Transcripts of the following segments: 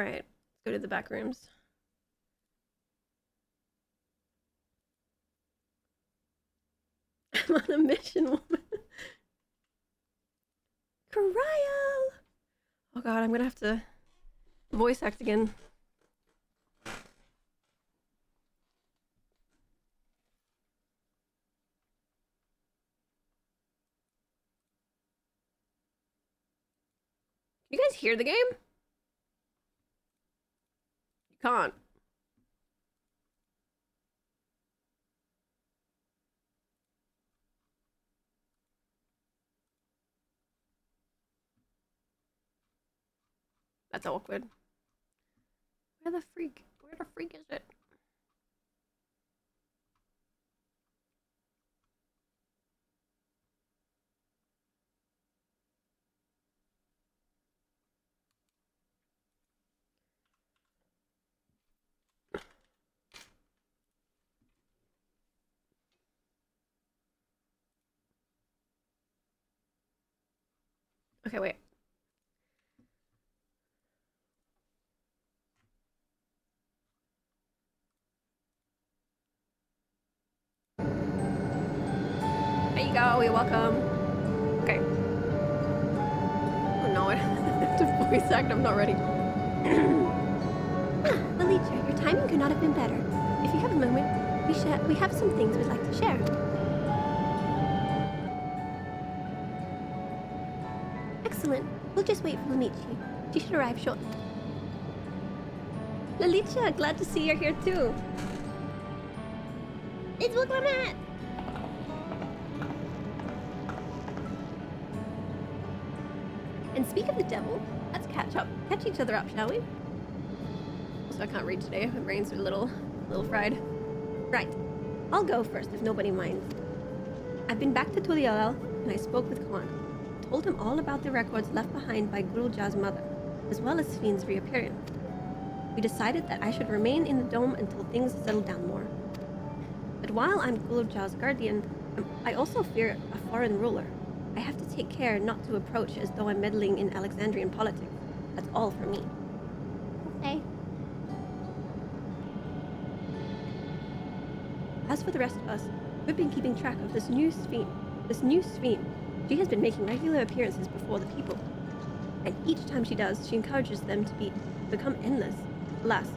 Alright, let's go to the back rooms. I'm on a mission, woman. Cryo! Oh god, I'm gonna have to voice act again. You guys hear the game? You can't. That's awkward. Where the freak is it? Okay, wait. There you go, you're welcome. Okay. Oh no, I have to voice act, I'm not ready. Lalitra, your timing could not have been better. If you have a moment, we have some things we'd like to share. Excellent. We'll just wait for Lalitra. She should arrive shortly. Lalitra, glad to see you're here too. It's ģᴇxᴜ. And speak of the devil, let's catch each other up, shall we? So I can't read today, my brain's a little fried. Right. I'll go first if nobody minds. I've been back to Tulialal and I spoke with Kwan. Told him all about the records left behind by Gulja's mother, as well as Ffxiv's reappearance. We decided that I should remain in the dome until things settle down more. But while I'm Gulja's guardian, I also fear a foreign ruler. I have to take care not to approach as though I'm meddling in Alexandrian politics. That's all for me. Okay. As for the rest of us, we've been keeping track of this new Ffxiv. She has been making regular appearances before the people. And each time she does, she encourages them to become endless. Alas,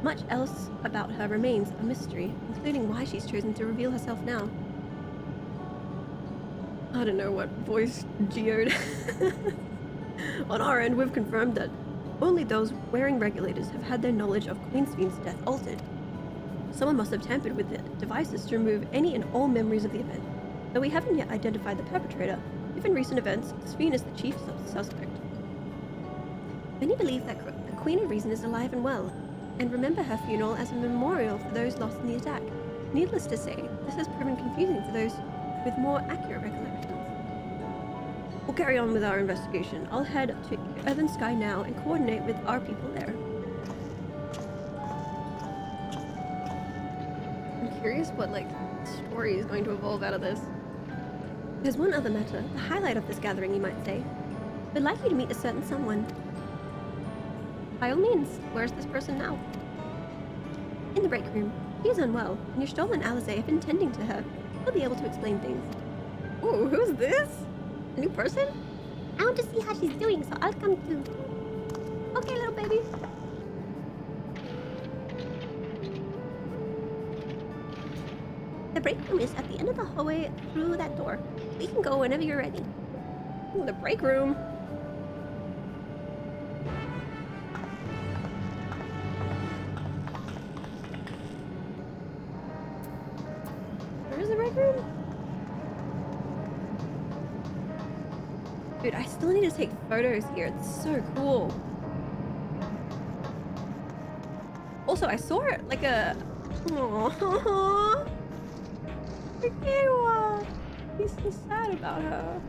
much else about her remains a mystery, including why she's chosen to reveal herself now. I don't know what voice geoed. On our end, we've confirmed that only those wearing regulators have had their knowledge of Queen Ffxiv's death altered. Someone must have tampered with the devices to remove any and all memories of the event. Though we haven't yet identified the perpetrator, given recent events, Ffxiv is the chief suspect. Many believe that the Queen of Reason is alive and well, and remember her funeral as a memorial for those lost in the attack. Needless to say, this has proven confusing for those with more accurate recollections. We'll carry on with our investigation. I'll head to Earthen Sky now and coordinate with our people there. I'm curious what, story is going to evolve out of this. There's one other matter, the highlight of this gathering, you might say. We'd like you to meet a certain someone. By all means, where's this person now? In the break room. She is unwell, and your stolen Alize have been tending to her. He'll be able to explain things. Ooh, who's this? A new person? I want to see how she's doing, so I'll come too. Okay, little baby. The break room is at the end of the hallway through that door. We can go whenever you're ready. Ooh, the break room. Where's the break room? Dude, I still need to take photos here. It's so cool. Also, I saw it like a... Aww. ģᴇxᴜ. He's so sad about her.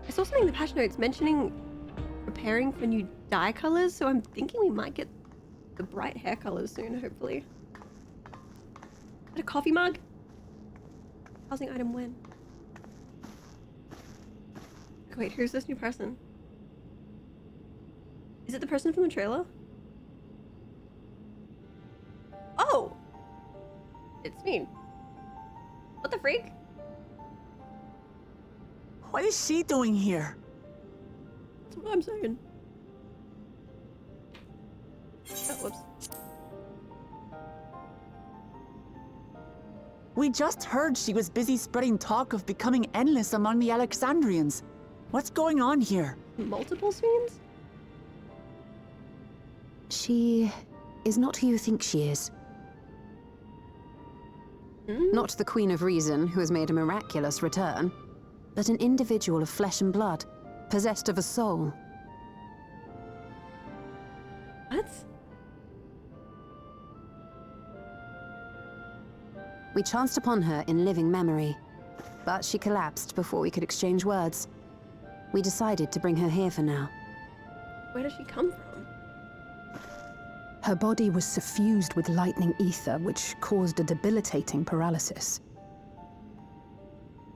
I saw something in the patch notes mentioning preparing for new dye colors, so I'm thinking we might get the bright hair colors soon, hopefully. Got a coffee mug? Housing item when? Wait, who's this new person? Is it the person from the trailer? Oh! It's me. What the freak? What is she doing here? That's what I'm saying. Oh, whoops. We just heard she was busy spreading talk of becoming endless among the Alexandrians. What's going on here? Multiple Ffxiv? She is not who you think she is. Not the Queen of Reason, who has made a miraculous return, but an individual of flesh and blood, possessed of a soul. What? We chanced upon her in living memory, but she collapsed before we could exchange words. We decided to bring her here for now. Where does she come from? Her body was suffused with lightning ether, which caused a debilitating paralysis.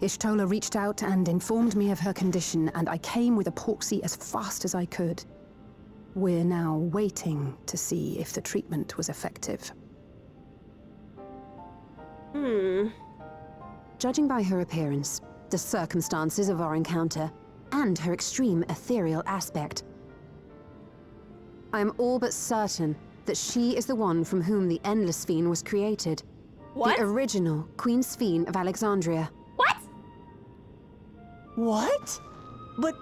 Y'shtola reached out and informed me of her condition, and I came with a proxy as fast as I could. We're now waiting to see if the treatment was effective. Judging by her appearance, the circumstances of our encounter, and her extreme ethereal aspect, I am all but certain that she is the one from whom the Endless Ffxiv was created. What? The original Queen Ffxiv of Alexandria. What? What? But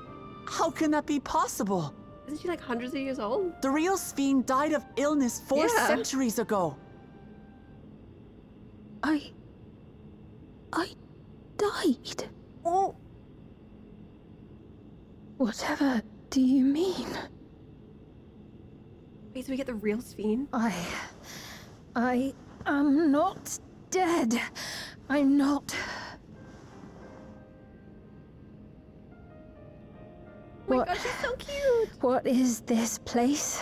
how can that be possible? Isn't she like hundreds of years old? The real Ffxiv died of illness 4 Yeah. centuries ago. I died. Oh, Whatever do you mean? Wait, so we get the real Ffxiv? I am not dead. I'm not. Oh my What? god, she's so cute! What is this place?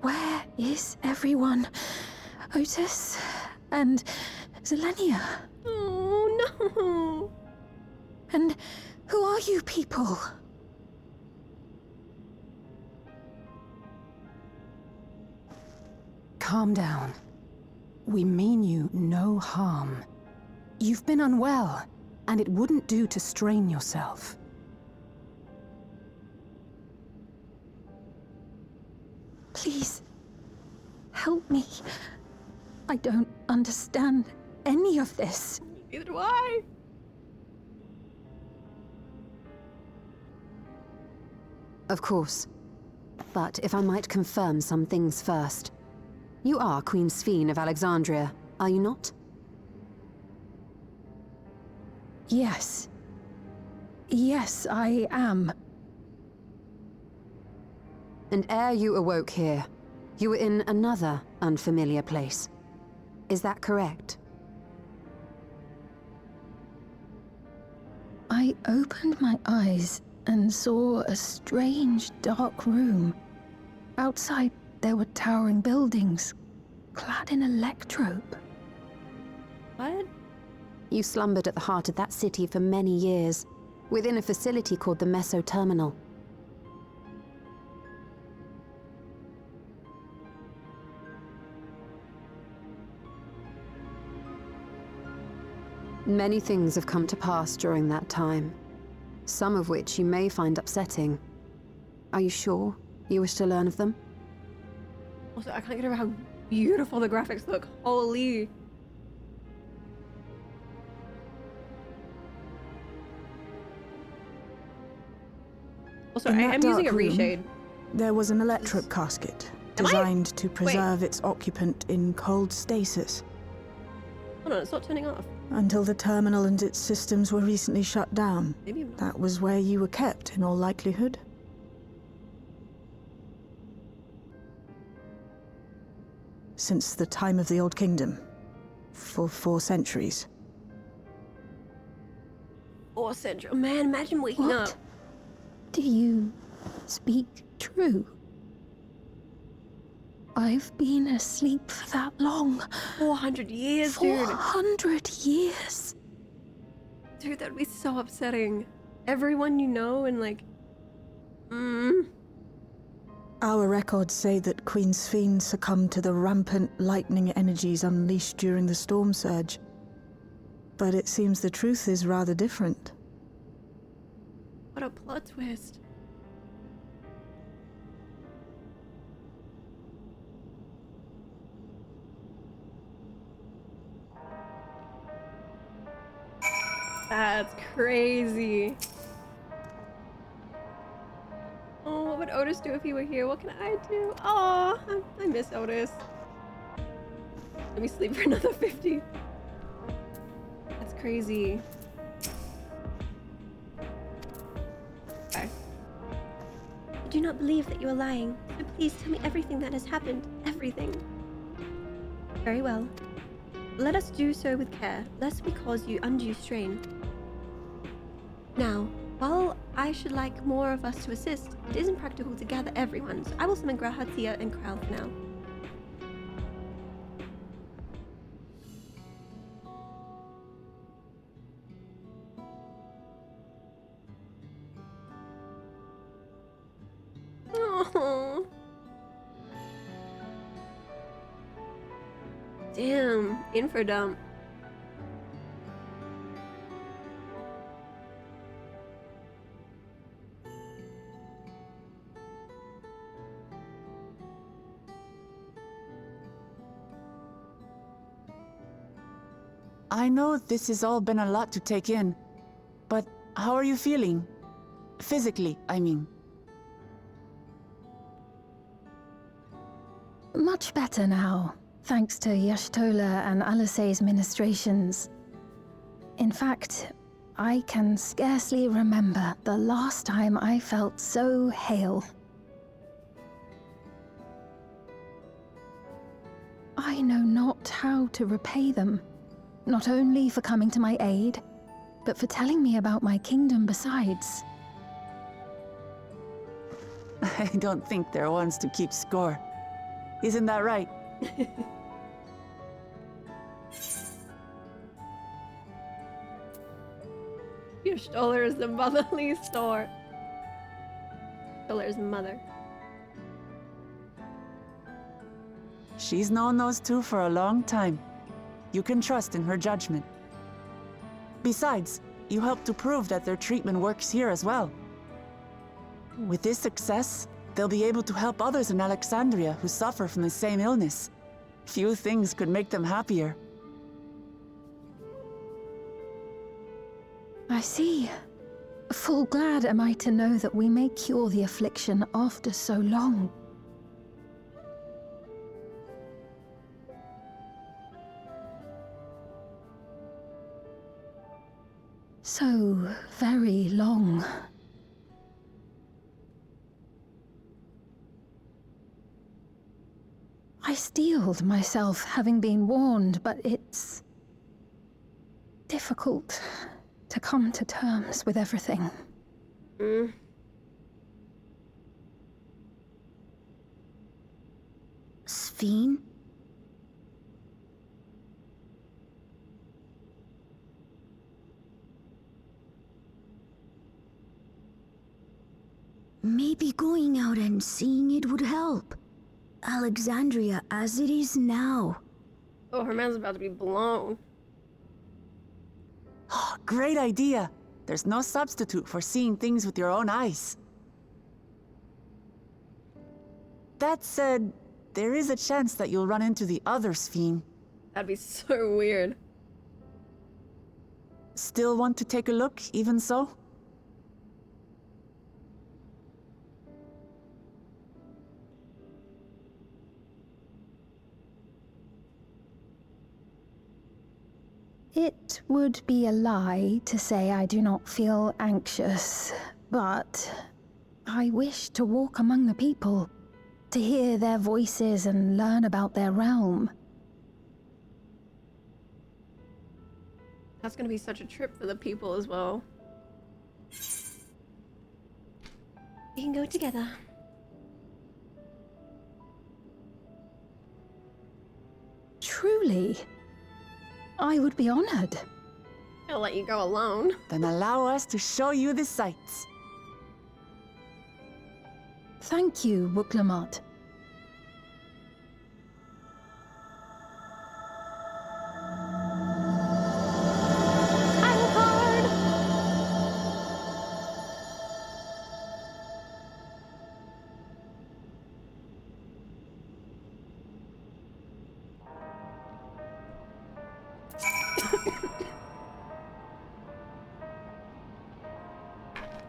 Where is everyone? Otis and Zelenia. Oh no! And who are you people? Calm down. We mean you no harm. You've been unwell, and it wouldn't do to strain yourself. Please, help me. I don't understand any of this. Neither do I! Of course. But if I might confirm some things first. You are Queen Ffxiv of Alexandria, are you not? Yes. Yes, I am. And ere you awoke here, you were in another unfamiliar place. Is that correct? I opened my eyes and saw a strange, dark room. Outside, there were towering buildings, clad in electrobe. What? You slumbered at the heart of that city for many years, within a facility called the Meso Terminal. Many things have come to pass during that time, some of which you may find upsetting. Are you sure you wish to learn of them? Also, I can't get over how beautiful the graphics look. Holy. Also, In I that am using a dark room, reshade. There was an electric casket Am I? designed to preserve its occupant in cold stasis Hold on, it's not turning off. until the terminal and its systems were recently shut down. Maybe I'm not. That was where you were kept, in all likelihood. Since the time of the Old Kingdom. For 4 centuries. Oh, Central. Man, imagine waking What? up. Do you speak true? I've been asleep for that long. 400 years, dude. 400 years. Dude, that would be so upsetting. Everyone you know and like Our records say that Queen Ffxiv succumbed to the rampant lightning energies unleashed during the storm surge. But it seems the truth is rather different. What a plot twist. That's crazy. Oh, what would Otis do if he were here? What can I do? Oh, I miss Otis. Let me sleep for another 50. That's crazy. Okay. I do not believe that you are lying, so please tell me everything that has happened. Everything. Very well. Let us do so with care, lest we cause you undue strain. Now, while I should like more of us to assist, it isn't practical to gather everyone, so I will summon Grahatia and Kralf now. Oh. Damn, info dump. I know this has all been a lot to take in, but how are you feeling? Physically, I mean. Much better now, thanks to Y'shtola and Alisay's ministrations. In fact, I can scarcely remember the last time I felt so hale. I know not how to repay them, not only for coming to my aid, but for telling me about my kingdom besides. I don't think they're ones to keep score. Isn't that right? Y'shtola is the motherly sort. Y'shtola's mother. She's known those two for a long time. You can trust in her judgment. Besides, you helped to prove that their treatment works here as well. With this success, they'll be able to help others in Alexandria who suffer from the same illness. Few things could make them happier. I see. Full glad am I to know that we may cure the affliction after so long. So very long. I steeled myself, having been warned, but it's difficult to come to terms with everything. Ffxiv? Maybe going out and seeing it would help. Alexandria as it is now. Oh, her man's about to be blown. Great idea! There's no substitute for seeing things with your own eyes. That said, there is a chance that you'll run into the other Ffxiv. That'd be so weird. Still want to take a look, even so? It would be a lie to say I do not feel anxious, but I wish to walk among the people, to hear their voices and learn about their realm. That's gonna be such a trip for the people as well. We can go together. Truly, I would be honored. I'll let you go alone. Then allow us to show you the sights. Thank you, บ๊ᴇᴄᴏ. Title card!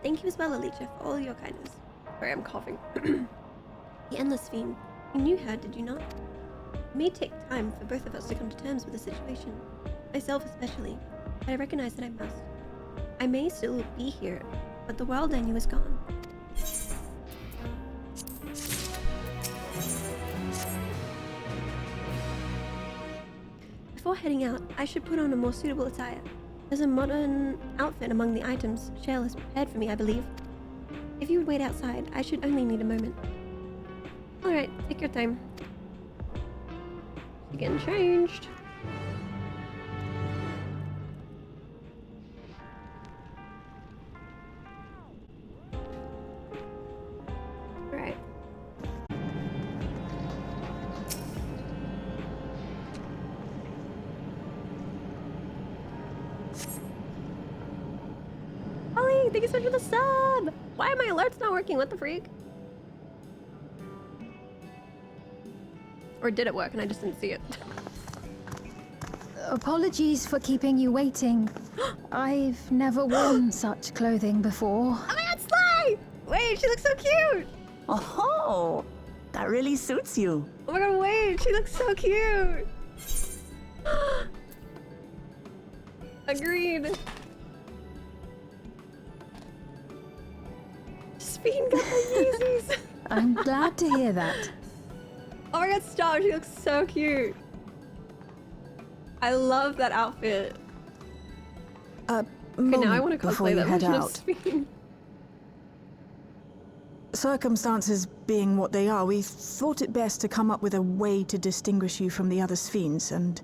Thank you as well, Alicia, for all your kindness. Sorry, I'm coughing. The Endless Fiend. You knew her, did you not? It may take time for both of us to come to terms with the situation. Myself especially. But I recognize that I must. I may still be here, but the world I knew is gone. Before heading out, I should put on a more suitable attire. There's a modern outfit among the items Shale has prepared for me, I believe. If you would wait outside, I should only need a moment. Alright, take your time. You're getting changed. Alright. Ollie, thank you so much for the sub! Why are my alerts not working? What the freak? Or did it work and I just didn't see it? Apologies for keeping you waiting. I've never worn such clothing before. Oh my god, Sly! Wait, she looks so cute! Oh, that really suits you. Oh my god, wait, she looks so cute! Agreed. Speen got the Yeezys! I'm glad to hear that. Oh my god, stop, she looks so cute. I love that outfit. Okay, now I want to before cosplay you that head version of out. Speen. Circumstances being what they are, we thought it best to come up with a way to distinguish you from the other Sphenes, and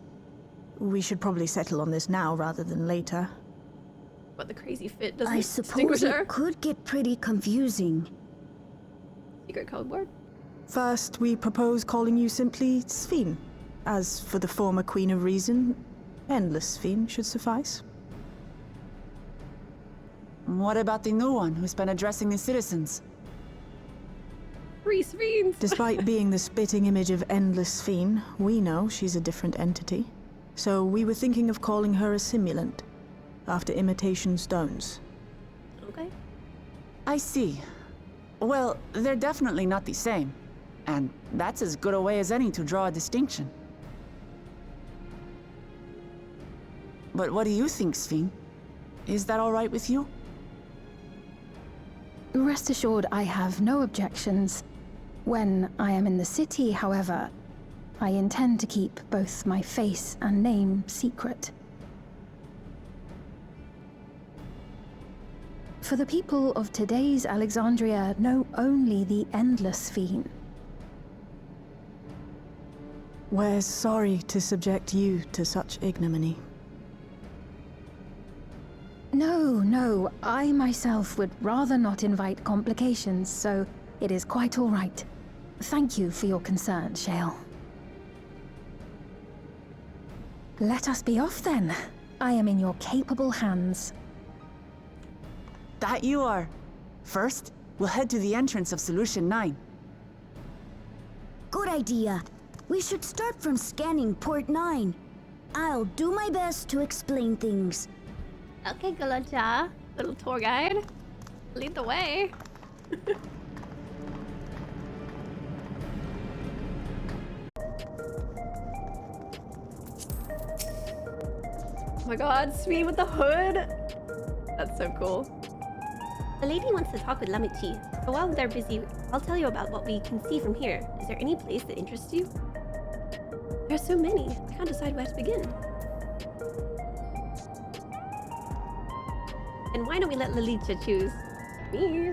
we should probably settle on this now rather than later. But the crazy fit doesn't I distinguish suppose her. it could get pretty confusing. Secret code word. First, we propose calling you simply Sphene. As for the former Queen of Reason, Endless Sphene should suffice. What about the new one who's been addressing the citizens? 3 Sphenes! Despite being the spitting image of Endless Sphene, we know she's a different entity. So we were thinking of calling her a simulant, after imitation stones. Okay. I see. Well, they're definitely not the same. And that's as good a way as any to draw a distinction. But what do you think, Sphene? Is that all right with you? Rest assured, I have no objections. When I am in the city, however, I intend to keep both my face and name secret. For the people of today's Alexandria know only the Endless Sphene. We're sorry to subject you to such ignominy. No, I myself would rather not invite complications, so it is quite all right. Thank you for your concern, Shale. Let us be off then. I am in your capable hands. That you are. First, we'll head to the entrance of Solution 9. Good idea. We should start from scanning Port 9. I'll do my best to explain things. Okay, Galacha. Little tour guide. Lead the way. Oh my god, Smee with the hood! That's so cool. The lady wants to talk with Lamity, but while they're busy, I'll tell you about what we can see from here. Is there any place that interests you? There are so many, I can't decide where to begin. And why don't we let Lalicha choose? Me.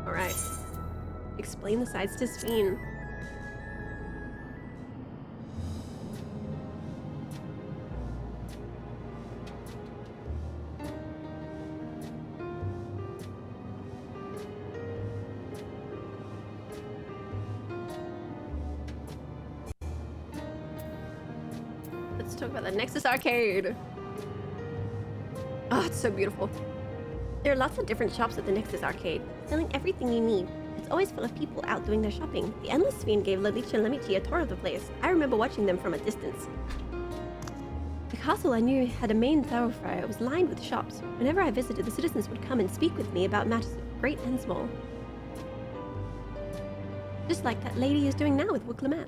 Alright. Explain the sides to Sphene. talk about the Nexus Arcade. Oh, it's so beautiful. There are lots of different shops at the Nexus Arcade, selling everything you need. It's always full of people out doing their shopping. The Endless Fiend gave Lalita and Lemichi a tour of the place. I remember watching them from a distance. The castle I knew had a main thoroughfare. It was lined with shops. Whenever I visited, the citizens would come and speak with me about matters great and small. Just like that lady is doing now with ๊Wooklemat.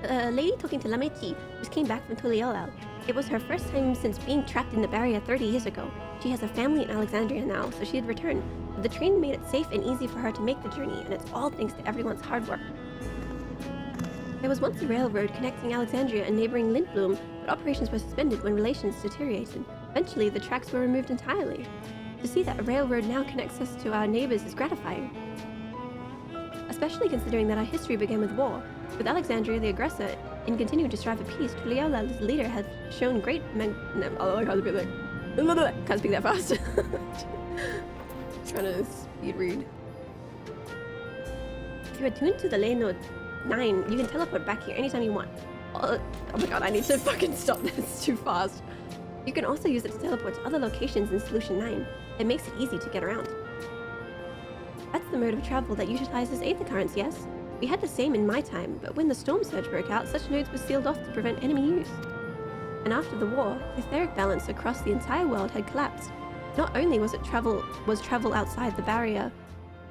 A lady talking to Lemichi just came back from ⴍᴜ. It was her first time since being trapped in the barrier 30 years ago. She has a family in Alexandria now, so she had returned. But the train made it safe and easy for her to make the journey, and it's all thanks to everyone's hard work. There was once a railroad connecting Alexandria and neighboring Lindblom, but operations were suspended when relations deteriorated. Eventually, the tracks were removed entirely. To see that a railroad now connects us to our neighbors is gratifying. Especially considering that our history began with war. With Alexandria the aggressor, in continuing to strive for peace, ⴍᴜ's leader had shown great can't speak that fast. Trying to speed read. If you're attuned to the Node 9, you can teleport back here anytime you want. Oh my god, I need to fucking stop this. It's too fast. You can also use it to teleport to other locations in Solution 9. It makes it easy to get around. That's the mode of travel that utilizes Aether currents, yes? We had the same in my time, but when the storm surge broke out, such nodes were sealed off to prevent enemy use. And after the war, the etheric balance across the entire world had collapsed. Not only was travel outside the barrier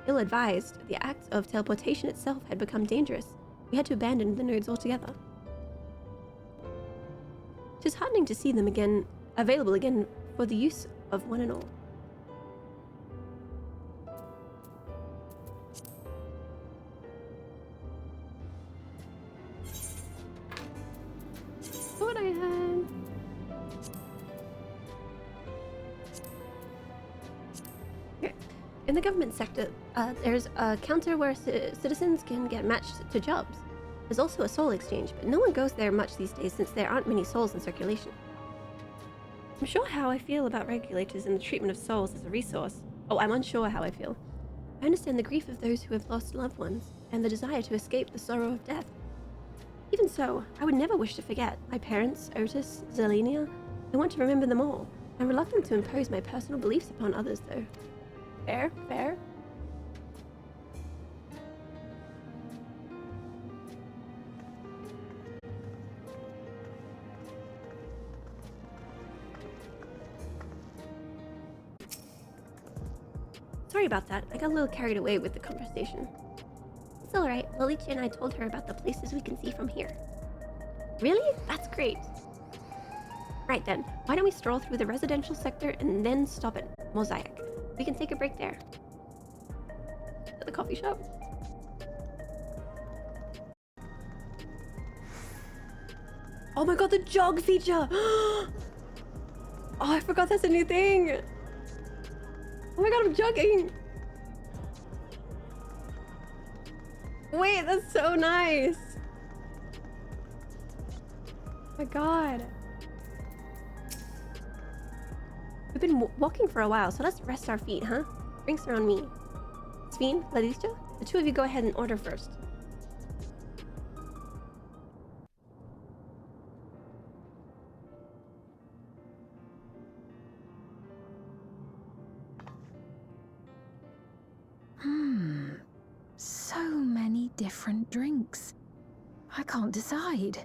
ill-advised, the act of teleportation itself had become dangerous. We had to abandon the nodes altogether. It is heartening to see them available again for the use of one and all. What I had. Okay. In the government sector, there's a counter where citizens can get matched to jobs. There's also a soul exchange, but no one goes there much these days since there aren't many souls in circulation. I'm unsure how I feel about regulators and the treatment of souls as a resource. Oh, I'm unsure how I feel. I understand the grief of those who have lost loved ones, and the desire to escape the sorrow of death. Even so, I would never wish to forget my parents, Otis, Zelenia. I want to remember them all. I'm reluctant to impose my personal beliefs upon others, though. Fair, fair. Sorry about that. I got a little carried away with the conversation. It's alright. Lalita and I told her about the places we can see from here. Really? That's great. Right then, why don't we stroll through the residential sector and then stop at Mosaic? We can take a break there. At the coffee shop. Oh my god, the jog feature! Oh, I forgot that's a new thing! Oh my god, I'm jogging! Wait, that's so nice! Oh my god. We've been walking for a while, so let's rest our feet, huh? Drinks are on me. Ffxiv, Lalita, the two of you go ahead and order first. So many different drinks. I can't decide.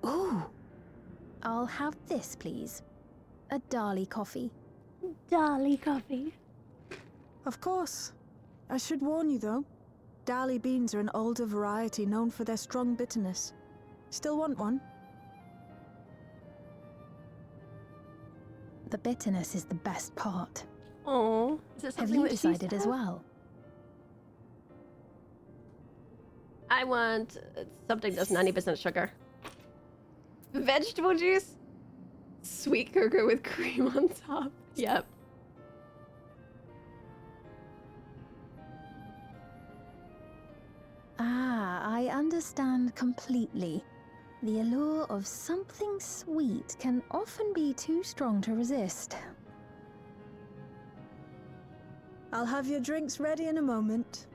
Ooh. I'll have this, please. A Dali coffee. Dali coffee. Of course. I should warn you, though. Dali beans are an older variety known for their strong bitterness. Still want one? The bitterness is the best part. Oh, is it Have something you that decided as well? I want something that's 90% sugar. Vegetable juice? Sweet cocoa with cream on top. Yep. Ah, I understand completely. The allure of something sweet can often be too strong to resist. I'll have your drinks ready in a moment.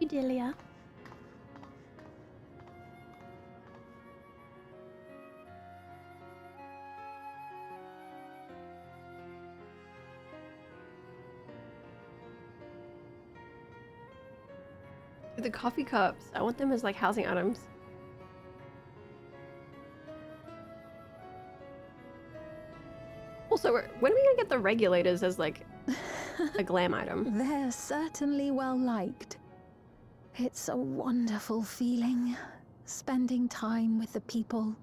Delia. The coffee cups. I want them as like housing items. Also, when are we gonna get the regulators as like a glam item? They're certainly well liked. It's a wonderful feeling, spending time with the people.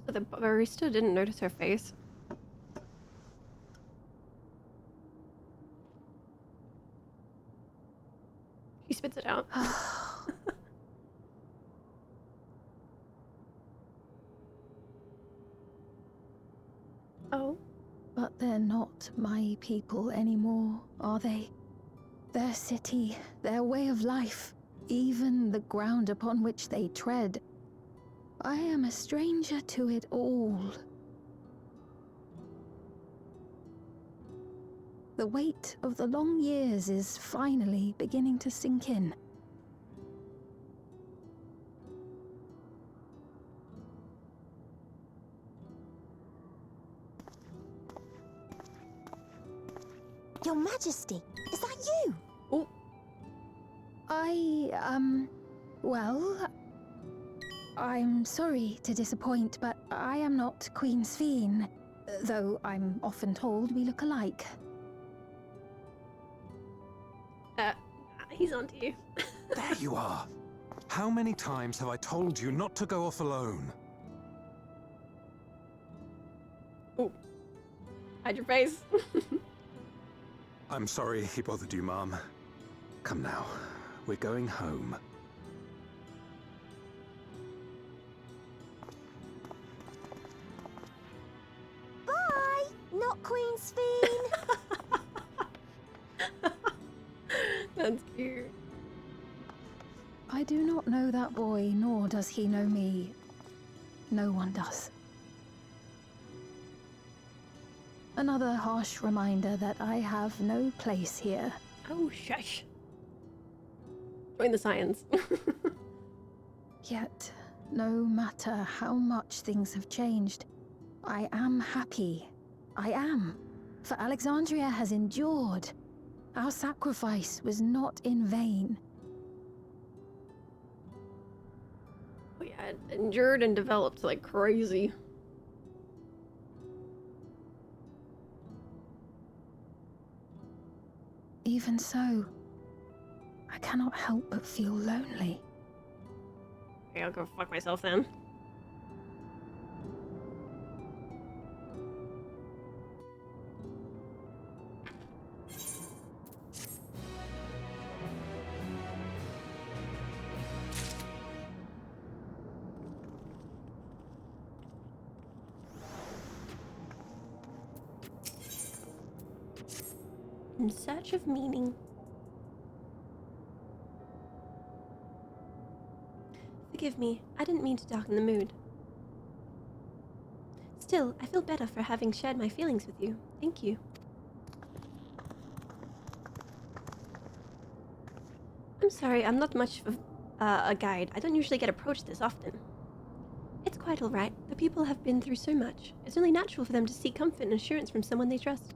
So the barista didn't notice her face. She spits it out. Oh. But they're not my people anymore, are they? Their city, their way of life, even the ground upon which they tread. I am a stranger to it all. The weight of the long years is finally beginning to sink in. Your Majesty, is that you? Oh. Well, I'm sorry to disappoint, but I am not Queen Ffxiv, though I'm often told we look alike. He's onto you. There you are. How many times have I told you not to go off alone? Oh. Hide your face. I'm sorry he bothered you, Mom. Come now, we're going home. Bye! Not Queen Ffxiv! That's cute. I do not know that boy, nor does he know me. No one does. Another harsh reminder that I have no place here. Oh, shush. Join the science. Yet, no matter how much things have changed, I am happy. I am. For Alexandria has endured. Our sacrifice was not in vain. Oh yeah, it endured and developed like crazy. Even so, I cannot help but feel lonely. Okay, I'll go fuck myself then. In search of meaning. Forgive me, I didn't mean to darken the mood. Still, I feel better for having shared my feelings with you. Thank you. I'm sorry, I'm not much of a guide. I don't usually get approached this often. It's quite alright. The people have been through so much. It's only natural for them to seek comfort and assurance from someone they trust.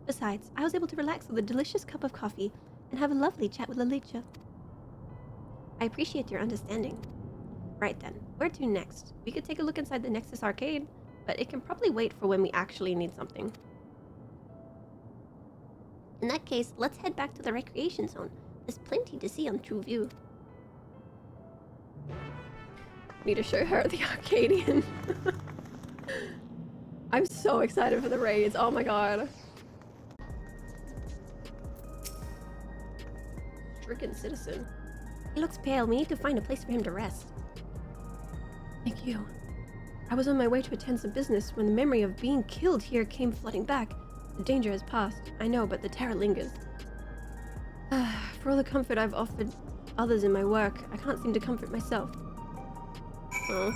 Besides, I was able to relax with a delicious cup of coffee and have a lovely chat with Alicia. I appreciate your understanding. Right then, where to next? We could take a look inside the Nexus arcade, but it can probably wait for when we actually need something. In that case, let's head back to the recreation zone. There's plenty to see on True View. Need to show her the Arcadian. I'm so excited for the raids. Oh my god. Stricken citizen. He looks pale. We need to find a place for him to rest. Thank you. I was on my way to attend some business when the memory of being killed here came flooding back. The danger has passed, I know, but the terror lingers. For all the comfort I've offered others in my work, I can't seem to comfort myself. Oh.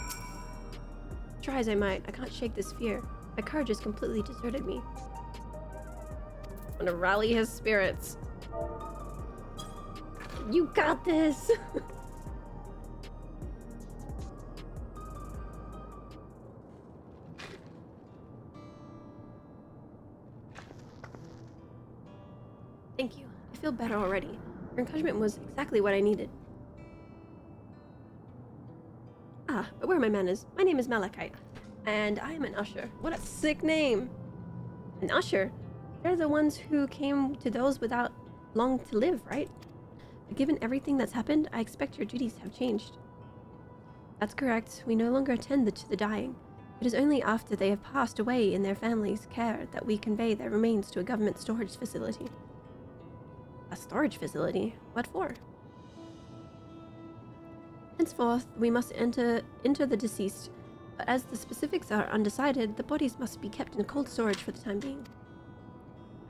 Try as I might, I can't shake this fear. My courage has completely deserted me. I'm gonna rally his spirits. You got this! Thank you. I feel better already. Your encouragement was exactly what I needed. Ah, but where are my manners? My name is Malachite, and I am an usher. What a sick name! An usher? They're the ones who came to those without long to live, right? But given everything that's happened, I expect your duties have changed. That's correct. We no longer attend to the dying. It is only after they have passed away in their families' care that we convey their remains to a government storage facility. A storage facility? What for? Henceforth, we must enter the deceased, but as the specifics are undecided, the bodies must be kept in cold storage for the time being.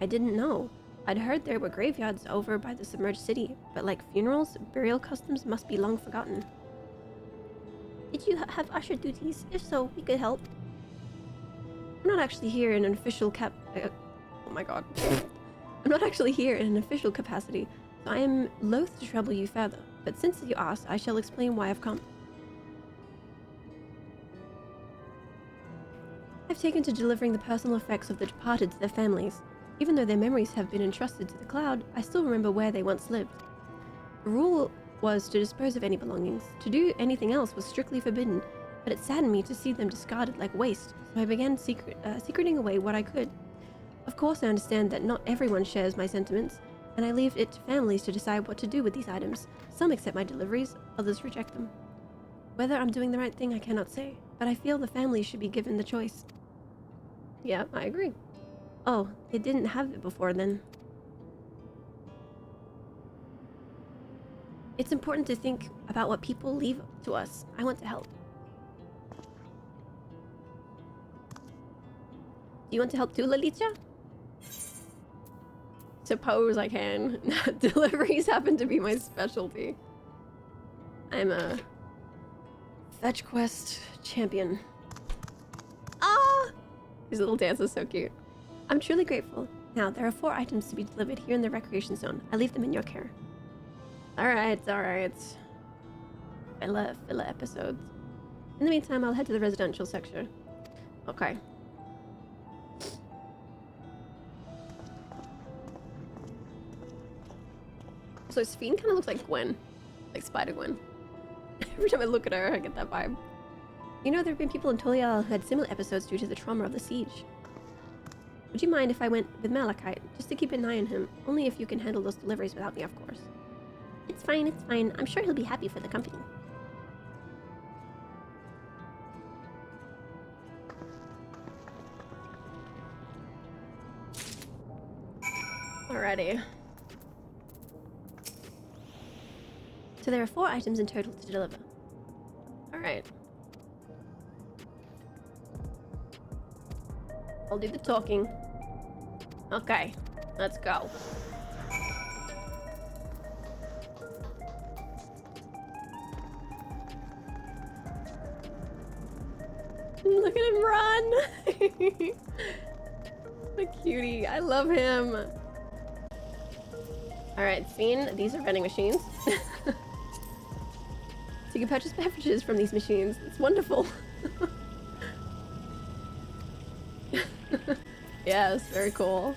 I didn't know. I'd heard there were graveyards over by the submerged city, but like funerals, burial customs must be long forgotten. Did you have usher duties? If so, we could help. I'm not actually here in an official oh my god. I'm not actually here in an official capacity, so I am loath to trouble you further, but since you asked, I shall explain why I've come. I've taken to delivering the personal effects of the departed to their families. Even though their memories have been entrusted to the cloud, I still remember where they once lived. The rule was to dispose of any belongings. To do anything else was strictly forbidden, but it saddened me to see them discarded like waste, so I began secreting away what I could. Of course, I understand that not everyone shares my sentiments, and I leave it to families to decide what to do with these items. Some accept my deliveries, others reject them. Whether I'm doing the right thing, I cannot say, but I feel the families should be given the choice. Yeah, I agree. Oh, they didn't have it before then. It's important to think about what people leave to us. I want to help. Do you want to help too, Lalicia? Suppose I can. Deliveries happen to be my specialty. I'm a fetch quest champion. Ah! His little dance is so cute. I'm truly grateful. Now, there are 4 items to be delivered here in the recreation zone. I leave them in your care. Alright, alright. Filler episodes. In the meantime, I'll head to the residential section. Okay. So Ffxiv kind of looks like Gwen. Like Spider-Gwen. Every time I look at her, I get that vibe. You know, there have been people in Tolial who had similar episodes due to the trauma of the siege. Would you mind if I went with Malachite, just to keep an eye on him? Only if you can handle those deliveries without me, of course. It's fine, it's fine. I'm sure he'll be happy for the company. Alrighty. So there are 4 items in total to deliver. Alright. I'll do the talking. Okay, let's go. Look at him run! The cutie, I love him. Alright, Ffxiv, these are vending machines. So you can purchase beverages from these machines. It's wonderful. Yes, very cool.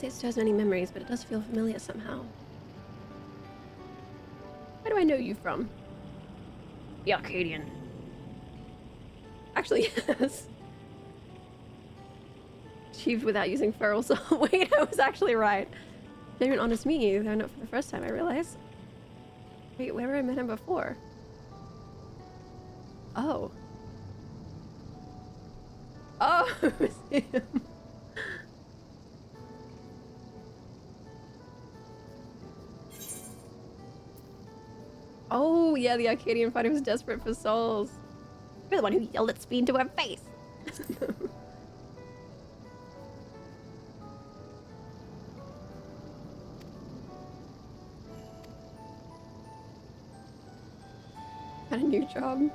It still has many memories, but it does feel familiar somehow. Where do I know you from? The Arcadian. Actually, yes. Achieved without using feral soul. Wait, I was actually right. They're an honest meet you, though not for the first time, I realize. Wait, where have I met him before? Oh. Oh, it was him. Oh, yeah, the Arcadian fighter was desperate for souls. You're the one who yelled at Speed into her face. Got a new job.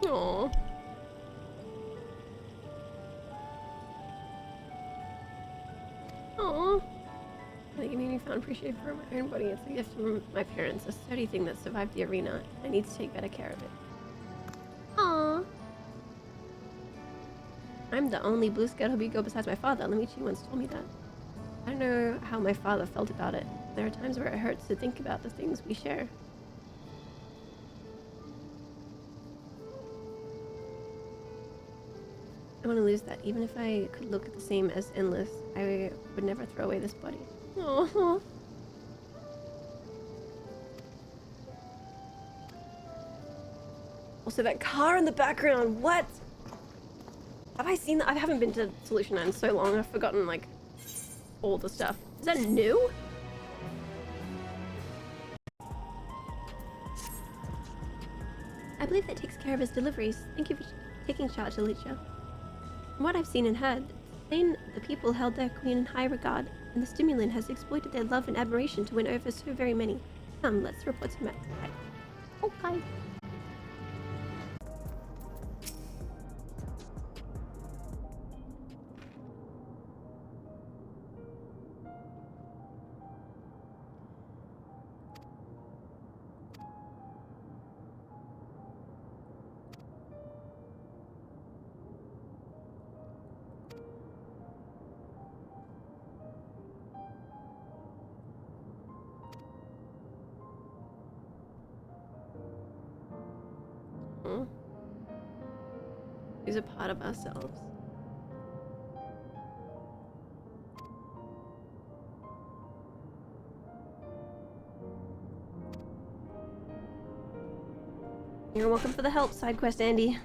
Aww. Aww. I think it made me feel appreciated for my own body. It's a gift from my parents, a sturdy thing that survived the arena. I need to take better care of it. Aww. I'm the only blue scared Hobigo besides my father. Limichi once told me that. I don't know how my father felt about it. There are times where it hurts to think about the things we share. I want to lose that. Even if I could look the same as Endless, I would never throw away this body. Aww. Also, that car in the background. What? Have I seen that? I haven't been to Solution 9 in so long. I've forgotten, like, all the stuff. Is that new? I believe that takes care of his deliveries. Thank you for taking charge, Alicia. From what I've seen and heard, the people held their queen in high regard, and the stimulant has exploited their love and admiration to win over so very many. Come, let's report to Matt. Okay. Is a part of ourselves. You're welcome for the help, side quest, Andy.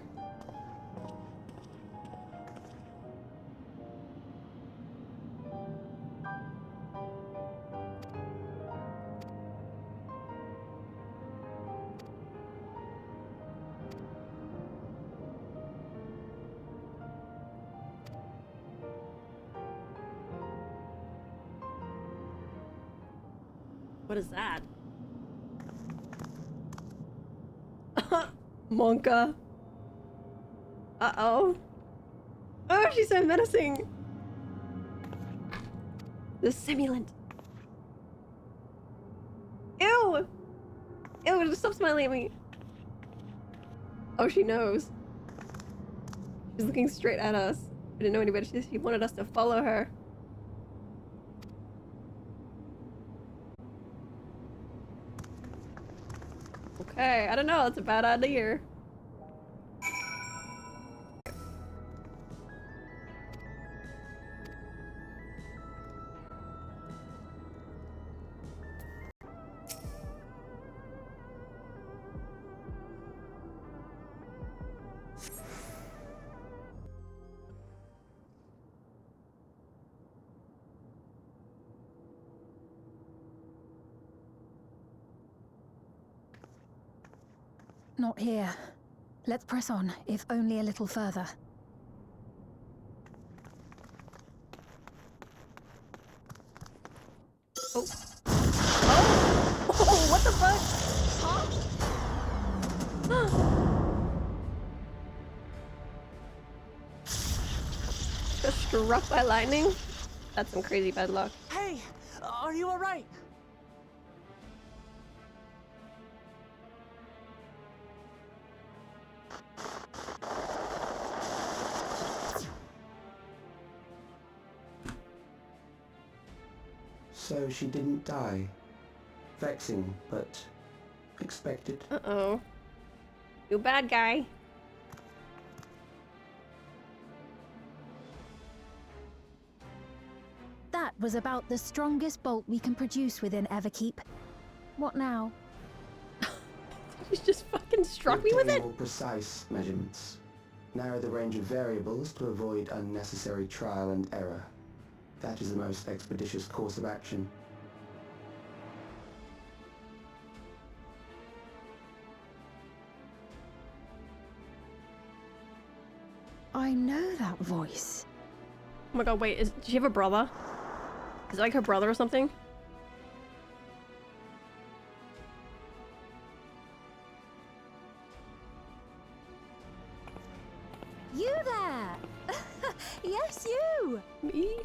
What is that? Monka. Uh-oh. Oh, she's so menacing. The simulant. Ew! Ew, stop smiling at me. Oh, she knows. She's looking straight at us. We didn't know any better. She wanted us to follow her. Okay, I don't know, that's a bad idea. Not here. Let's press on, if only a little further. Oh. Oh! Oh, what the fuck? Huh? Got struck by lightning? That's some crazy bad luck. Hey, are you alright? So she didn't die. Vexing, but expected. Uh-oh. You bad guy. That was about the strongest bolt we can produce within Everkeep. What now? He's just fucking struck me with it. More precise measurements. Narrow the range of variables to avoid unnecessary trial and error. That is the most expeditious course of action. I know that voice. Oh my god, wait, does she have a brother? Is it like her brother or something? You there! Yes, you! Me?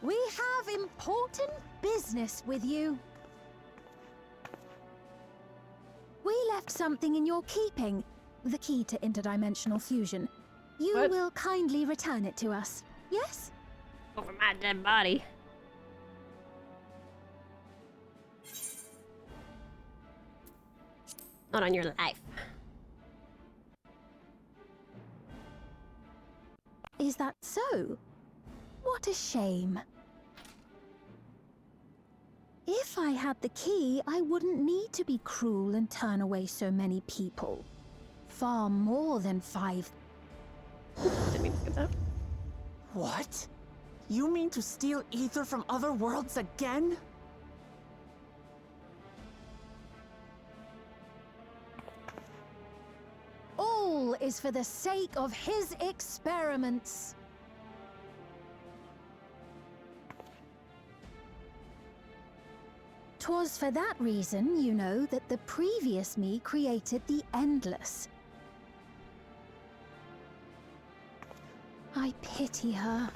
We have important business with you. We left something in your keeping. The key to interdimensional fusion. You What? will kindly return it to us, yes? Over my dead body. Not on your life. Is that so? What a shame. If I had the key, I wouldn't need to be cruel and turn away so many people. Far more than 5. Didn't mean to skip that. What? You mean to steal ether from other worlds again? All is for the sake of his experiments. 'Twas for that reason, you know, that the previous me created the Endless. I pity her.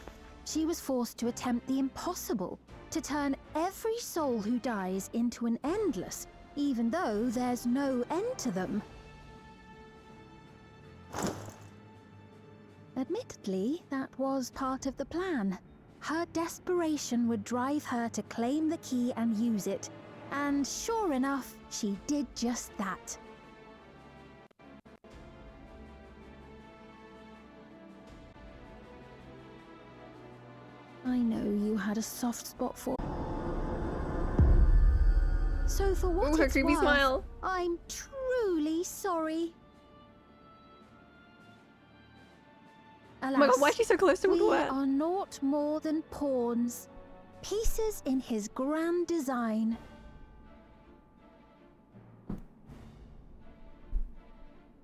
She was forced to attempt the impossible, to turn every soul who dies into an Endless, even though there's no end to them. Admittedly, that was part of the plan. Her desperation would drive her to claim the key and use it, and sure enough, she did just that. I know you had a soft spot for... So for what Ooh, her it's creepy worth, smile. I'm truly sorry. Alas, Oh my god, why is she so close to we Мкуэ? are naught more than pawns, pieces in his grand design.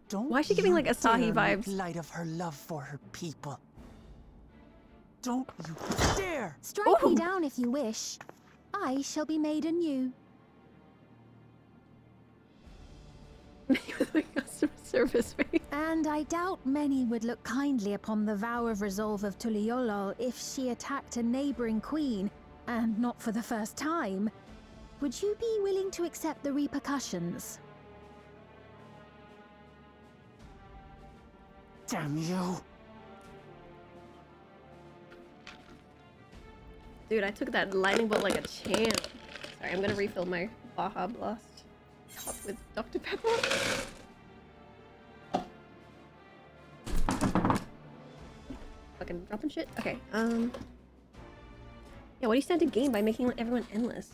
Don't Why is she giving, you like, Asahi dare make vibes? light of her love for her people. Don't you dare! Strike me Ooh. down if you wish. I shall be made anew. With my customer service face. And I doubt many would look kindly upon the vow of resolve of Tuliyollal if she attacked a neighboring queen, and not for the first time. Would you be willing to accept the repercussions? Damn you! Dude, I took that lightning bolt like a champ. Sorry, I'm gonna refill my Baja Blast cup with Dr. Pepper. Fucking dropping shit? Okay, yeah, what do you stand to gain by making everyone endless?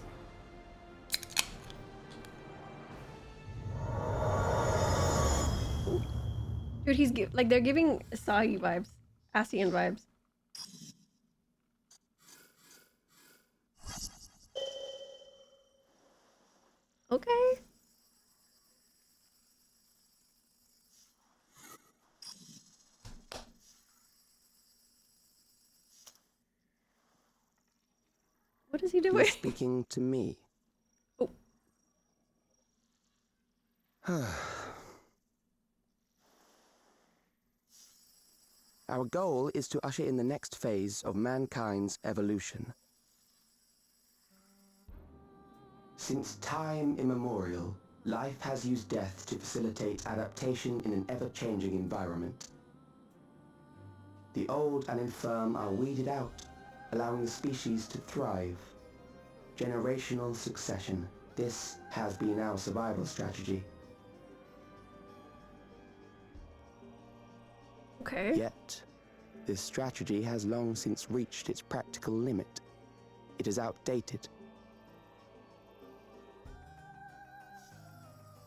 Ooh. Dude, he's like, they're giving Asahi vibes. Asian vibes. Okay. What is he You're doing? speaking to me. Oh. Our goal is to usher in the next phase of mankind's evolution. Since time immemorial, life has used death to facilitate adaptation in an ever-changing environment. The old and infirm are weeded out, allowing the species to thrive. Generational succession. This has been our survival strategy. Okay. Yet, this strategy has long since reached its practical limit. It is outdated.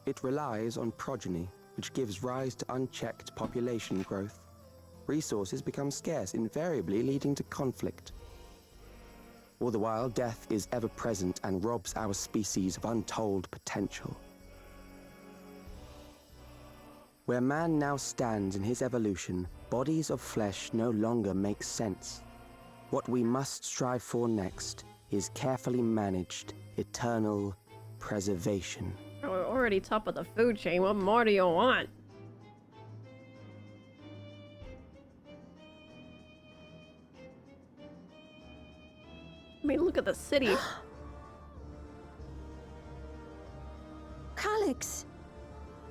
It relies on progeny, which gives rise to unchecked population growth. Resources become scarce, invariably leading to conflict. All the while, death is ever present and robs our species of untold potential. Where man now stands in his evolution, bodies of flesh no longer make sense. What we must strive for next is carefully managed, eternal preservation. We're already top of the food chain. What more do you want? I mean, look at the city. Calyx!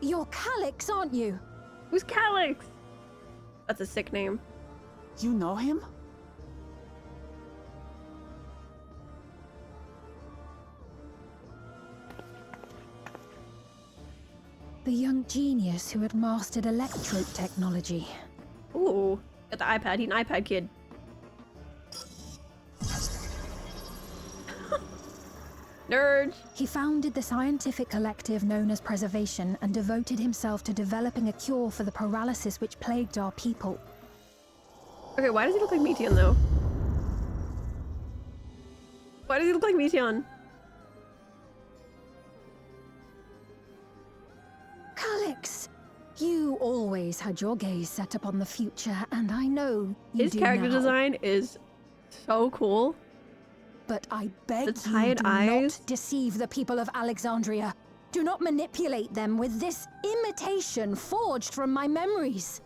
You're Calyx, aren't you? Who's Calyx? That's a sick name. You know him? The young genius who had mastered electrode technology. Ooh, got the iPad. He's an iPad kid. Nerd. He founded the scientific collective known as Preservation and devoted himself to developing a cure for the paralysis which plagued our people. Okay, why does he look like Meteon though? Why does he look like Meteon? Calyx! You always had your gaze set upon the future, and I know you His do character now. design is so cool. But I beg The you, tired do eyes. not deceive the people of Alexandria. Do not manipulate them with this imitation forged from my memories.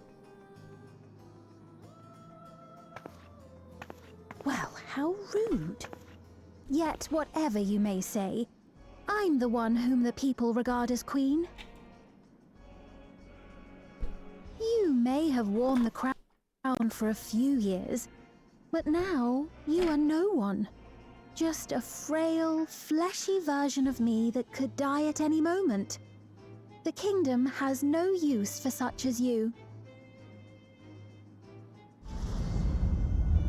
Well, how rude. Yet, whatever you may say, I'm the one whom the people regard as queen. You may have worn the crown for a few years, but now you are no one. Just a frail, fleshy version of me that could die at any moment. The kingdom has no use for such as you.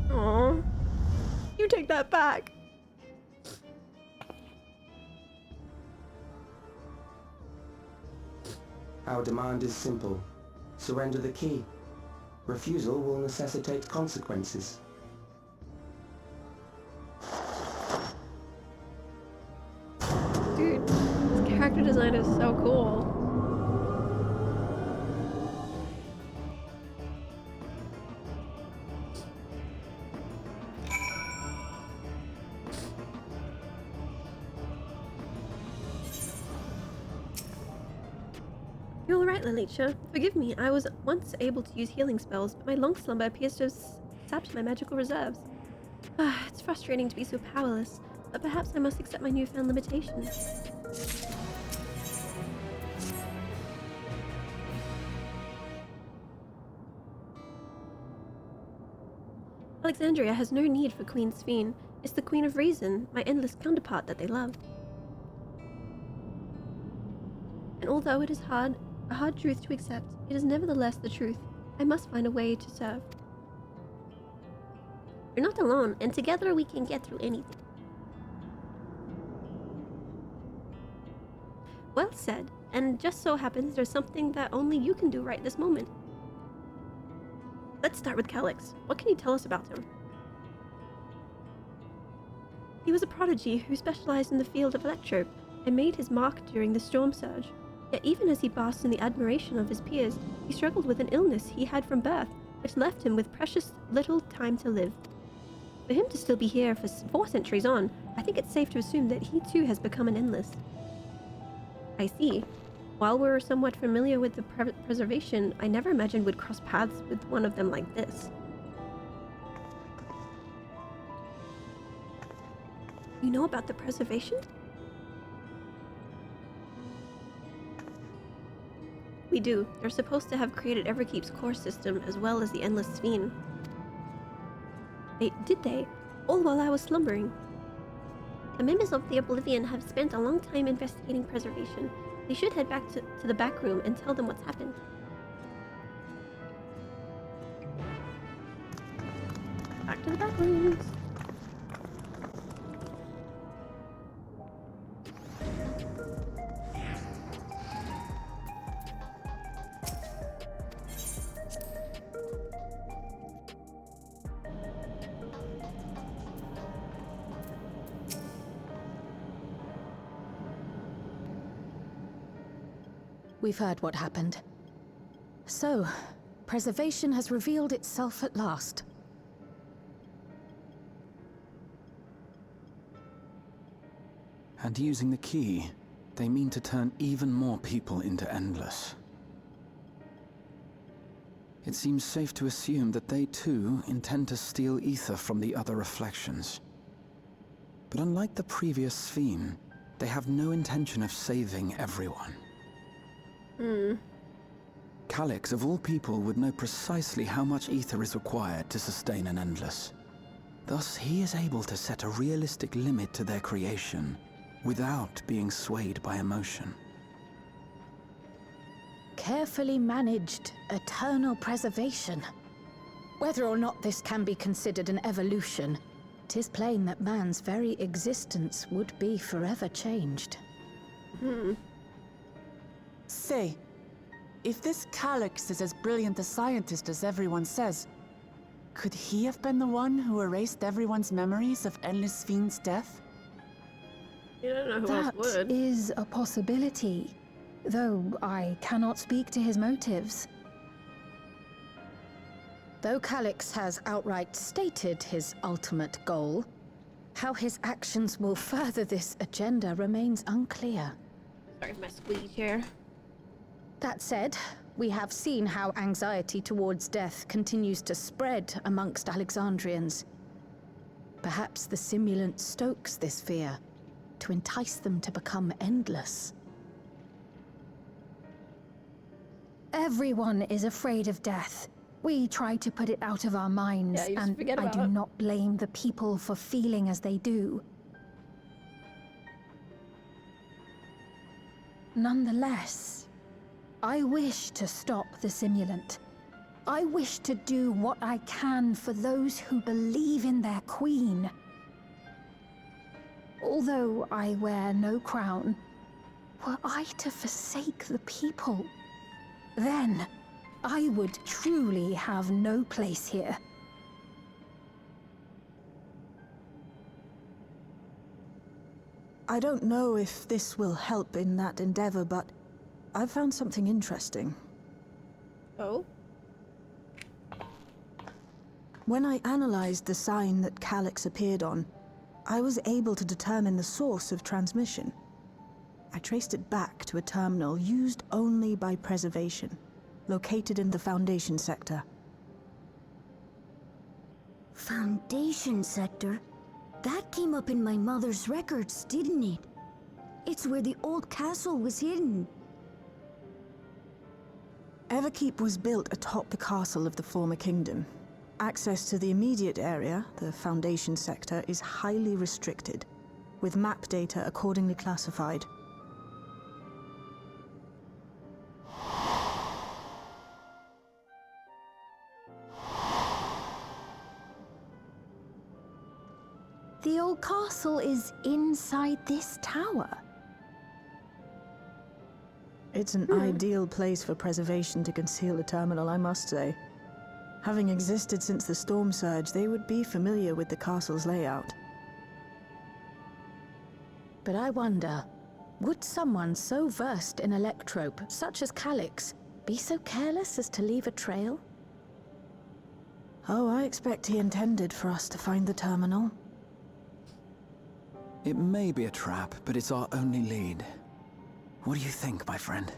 Aww. You take that back. Our demand is simple. Surrender the key. Refusal will necessitate consequences. Dude, this character design is so cool. You're alright, Lelicia. Forgive me, I was once able to use healing spells, but my long slumber appears to have sapped my magical reserves. It's frustrating to be so powerless, but perhaps I must accept my newfound limitations. Alexandria has no need for Queen Ffxiv. It's the Queen of Reason, my endless counterpart that they love. And although it is a hard truth to accept, it is nevertheless the truth. I must find a way to serve. You're not alone, and together we can get through anything. Well said, and just so happens there's something that only you can do right this moment. Let's start with Calyx. What can you tell us about him? He was a prodigy who specialized in the field of electro and made his mark during the storm surge. Yet even as he basked in the admiration of his peers, he struggled with an illness he had from birth, which left him with precious little time to live. For him to still be here for 4 centuries on, I think it's safe to assume that he too has become an endless. I see. While we're somewhat familiar with the preservation, I never imagined we'd cross paths with one of them like this. You know about the preservation? We do. They're supposed to have created Everkeep's core system as well as the Endless Ffxiv. Did they? All while I was slumbering. The members of the Oblivion have spent a long time investigating preservation. We should head back to the back room and tell them what's happened. Back to the back rooms. we've heard what happened. So, preservation has revealed itself at last. And using the key, they mean to turn even more people into Endless. It seems safe to assume that they too intend to steal ether from the other reflections. But unlike the previous Ffxiv, they have no intention of saving everyone. Calyx, of all people, would know precisely how much ether is required to sustain an Endless. Thus, he is able to set a realistic limit to their creation, without being swayed by emotion. Carefully managed, eternal preservation. Whether or not this can be considered an evolution, 'tis plain that man's very existence would be forever changed. Say, if this Calyx is as brilliant a scientist as everyone says, could he have been the one who erased everyone's memories of Endless Fiend's death? You don't know who That else would. is a possibility, though I cannot speak to his motives. Though Calyx has outright stated his ultimate goal, how his actions will further this agenda remains unclear. Sorry for my squeaky chair. That said, we have seen how anxiety towards death continues to spread amongst Alexandrians. Perhaps the simulant stokes this fear, to entice them to become endless. Everyone is afraid of death. We try to put it out of our minds, Yeah, you just and forget I about do it. not blame the people for feeling as they do. Nonetheless, I wish to stop the simulant. I wish to do what I can for those who believe in their queen. Although I wear no crown, were I to forsake the people, then I would truly have no place here. I don't know if this will help in that endeavor, but I've found something interesting. Oh? When I analyzed the sign that Calyx appeared on, I was able to determine the source of transmission. I traced it back to a terminal used only by preservation, located in the Foundation sector. Foundation sector? That came up in my mother's records, didn't it? It's where the old castle was hidden. Everkeep was built atop the castle of the former kingdom. Access to the immediate area, the Foundation sector, is highly restricted, with map data accordingly classified. The old castle is inside this tower. It's an ideal place for preservation to conceal a terminal, I must say. Having existed since the storm surge, they would be familiar with the castle's layout. But I wonder, would someone so versed in electrope, such as Calyx, be so careless as to leave a trail? Oh, I expect he intended for us to find the terminal. It may be a trap, but it's our only lead. What do you think, my friend?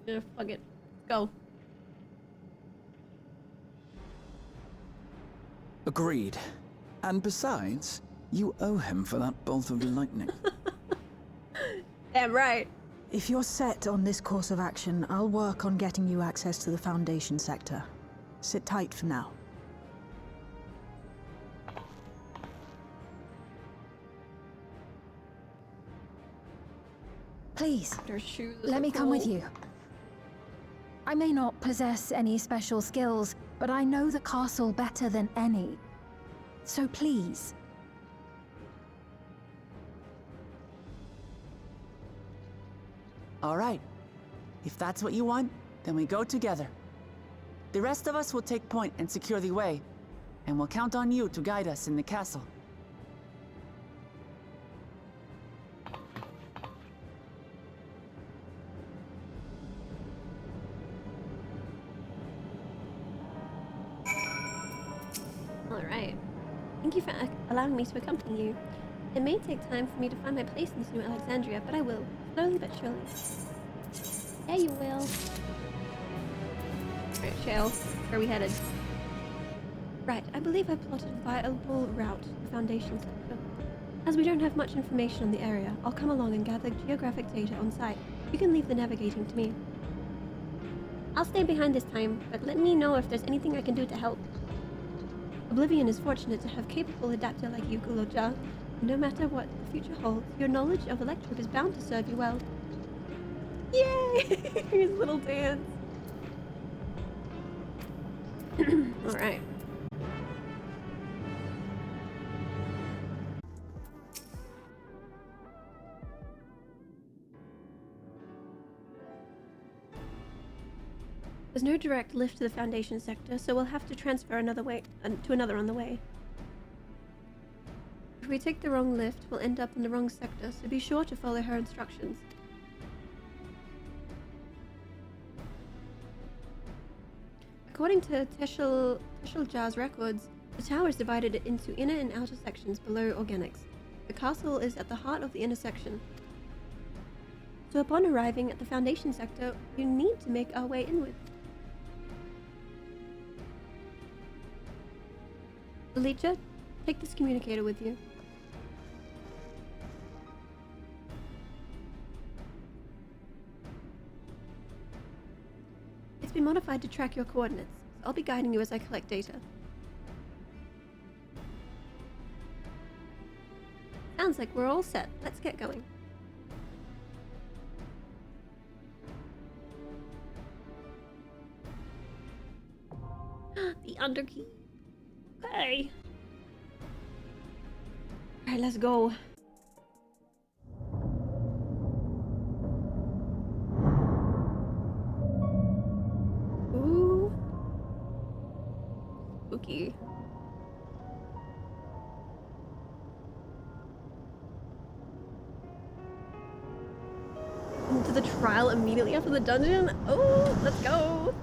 Yeah, fuck it. Go. Agreed. And besides, you owe him for that bolt of lightning. Damn right. If you're set on this course of action, I'll work on getting you access to the Foundation sector. Sit tight for now. Please, Their shoes. let are me come with cool. you. I may not possess any special skills, but I know the castle better than any. So please. All right. If that's what you want, then we go together. The rest of us will take point and secure the way. and we'll count on you to guide us in the castle. Alright. Thank you for allowing me to accompany you. It may take time for me to find my place in this new Alexandria, but I will. Slowly but surely. Yeah, you will. Alright, Shale. Where are we headed? Right, I believe I plotted a viable route to the Foundation sector. As we don't have much information on the area, I'll come along and gather geographic data on site. You can leave the navigating to me. I'll stay behind this time, but let me know if there's anything I can do to help. Oblivion is fortunate to have capable adapter like you, Guloja. No matter what the future holds, your knowledge of Electric is bound to serve you well. Yay! His little dance. Alright. There's no direct lift to the Foundation sector, so we'll have to transfer another way to another on the way. If we take the wrong lift, we'll end up in the wrong sector, so be sure to follow her instructions. According to ᴇxᴜᴜ records, the tower is divided into inner and outer sections below organics. The castle is at the heart of the inner section. So upon arriving at the Foundation sector, you need to make our way inward. Alicia, take this communicator with you. It's been modified to track your coordinates, so I'll be guiding you as I collect data. Sounds like we're all set. Let's get going. The underkey. Okay. Alright, let's go. Ooh. Spooky. Into the trial immediately after the dungeon? Oh, let's go.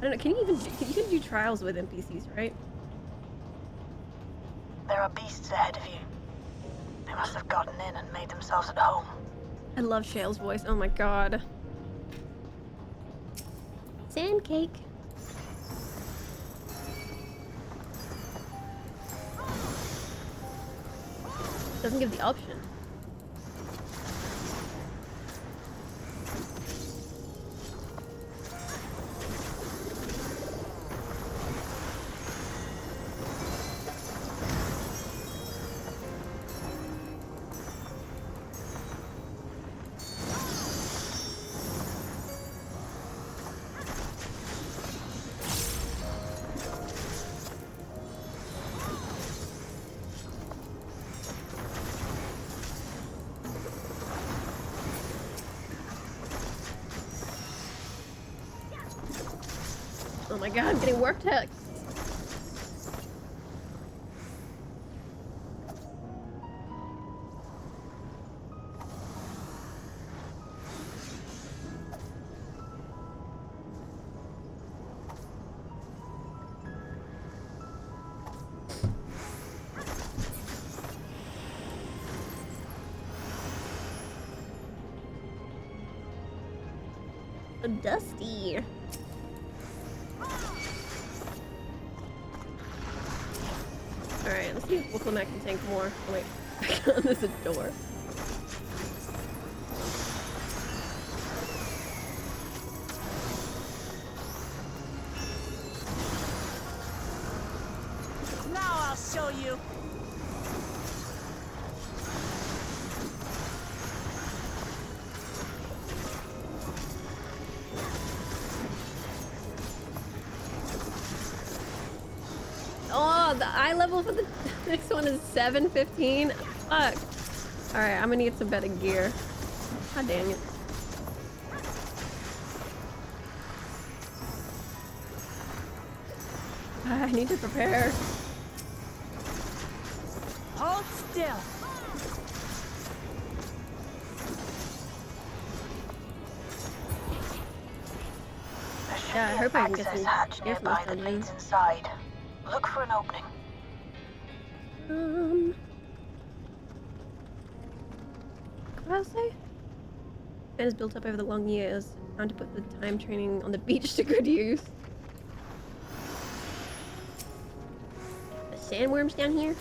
I don't know, can you can do trials with NPCs, right? There are beasts ahead of you. They must have gotten in and made themselves at home. I love Shale's voice, oh my god. Sand cake. Doesn't give the option. Oh my god, I'm getting warp text. So dusty. Alright, let's see if ᴇxᴜᴜ can tank more. Oh wait, there's a door. Now I'll show you. Oh, the eye level for the next one is 715. Fuck. Alright, I'm gonna need some better gear. God dang it. I need to prepare. Hold still. Yeah, I hope I can get access some hatch gear from nearby this that dungeon. leads inside. Look for an opening. What else say? It has built up over the long years. Time to put the time training on the beach to good use. The sandworms down here?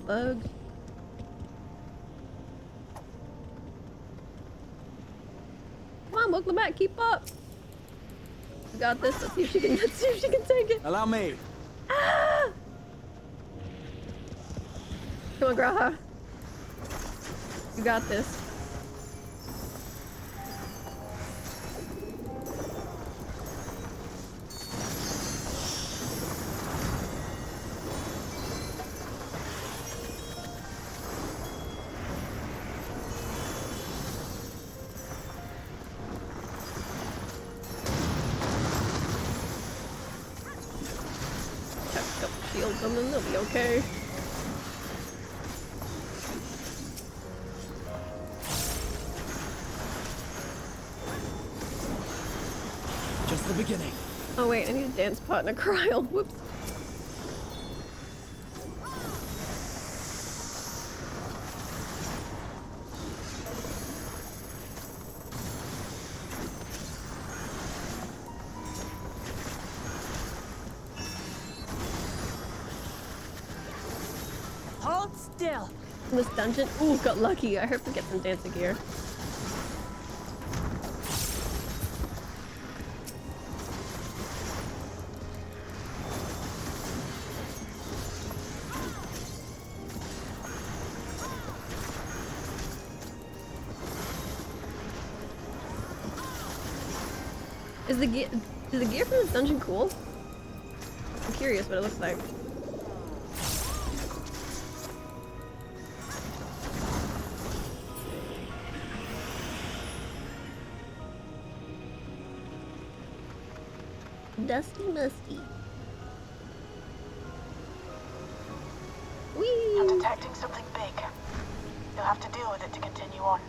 Bugs. Come on, movement, keep up. We got this. Let's see if she can. Let's see if she can take it. Allow me. Ah! Come on, Graha. You got this. Shield them and they'll be okay. Just the beginning. Oh wait, I need a dance partner, Kryl. Whoops. Hold still. In this dungeon. Ooh, got lucky. I hope we get some dancing gear. Is the gear from this dungeon cool? I'm curious what it looks like. Dusty musty. Whee! I'm detecting something big. You'll have to deal with it to continue on.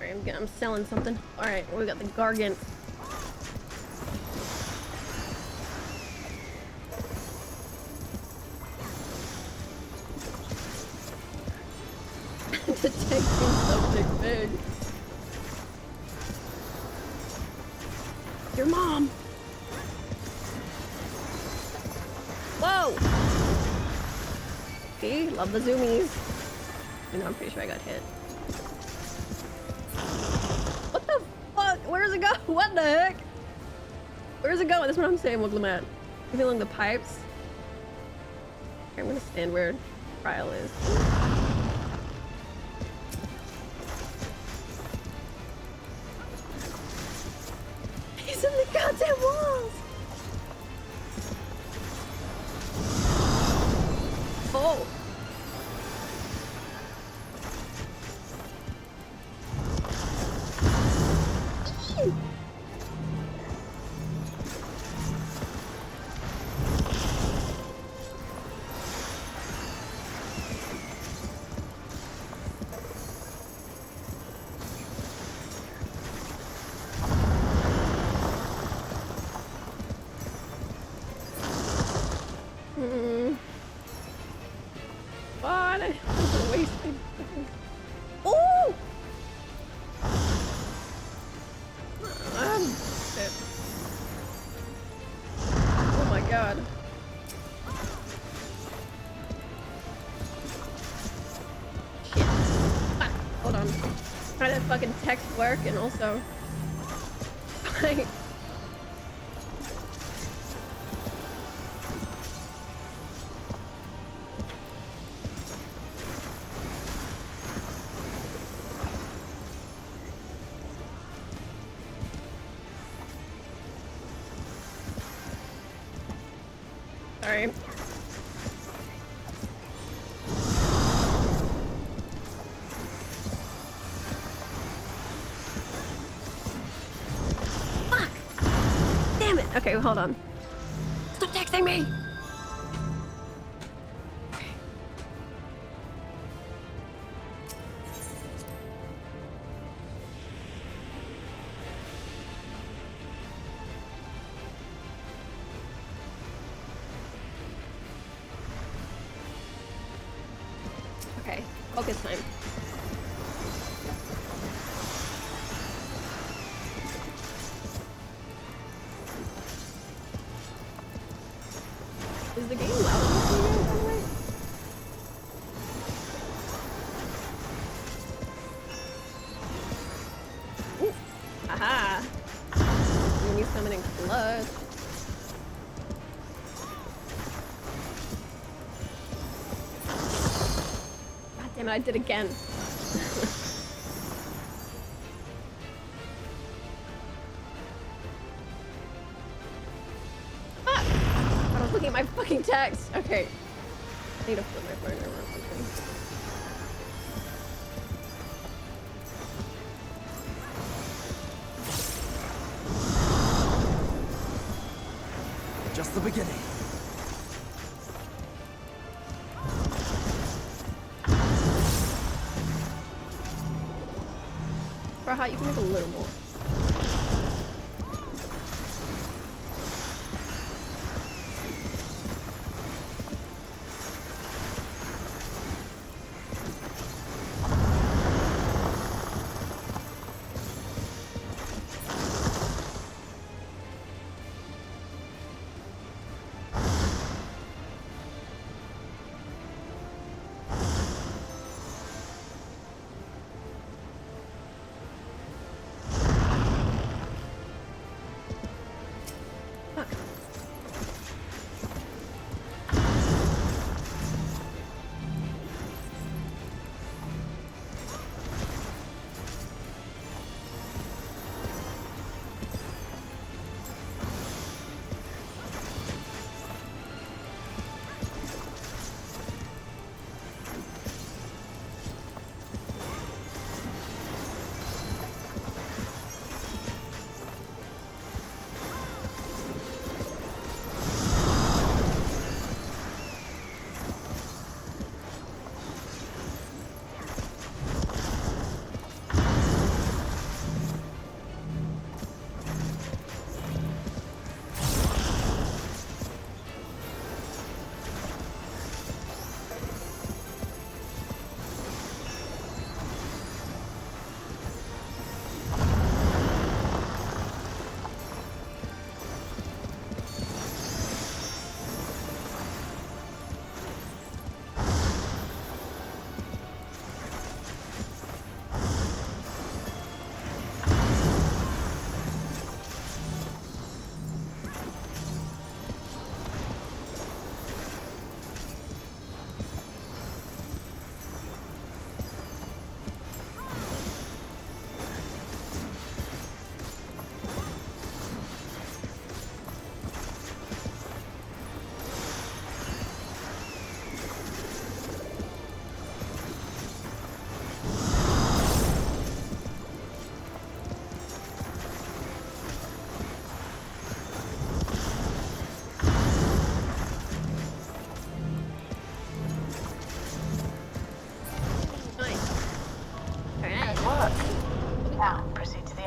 Alright, I'm selling something. Alright, we got the Gargant. Detecting something big. Your mom! Whoa! See? Love the zoomies. You know, I'm pretty sure I got hit. What the fuck? Where's it go? What the heck? Where's it going? That's what I'm saying, movement. Maybe along the pipes. Here, I'm gonna stand where Kryl is. He's in the goddamn walls! Oh! What? I'm wasting. Oh! Shit. Oh my god. Shit. Fuck. Hold on. Try to fucking text work and also fight. Sorry. hold on. Stop texting me! Okay, focus time. Is the game loud enough for you guys, by the way? Ooh. Aha! Mini summoning clutch. God damn it, I did again. Looking at my fucking text. Okay. I need to flip my phone over or something. Just the beginning. For a hot, you can make a little more.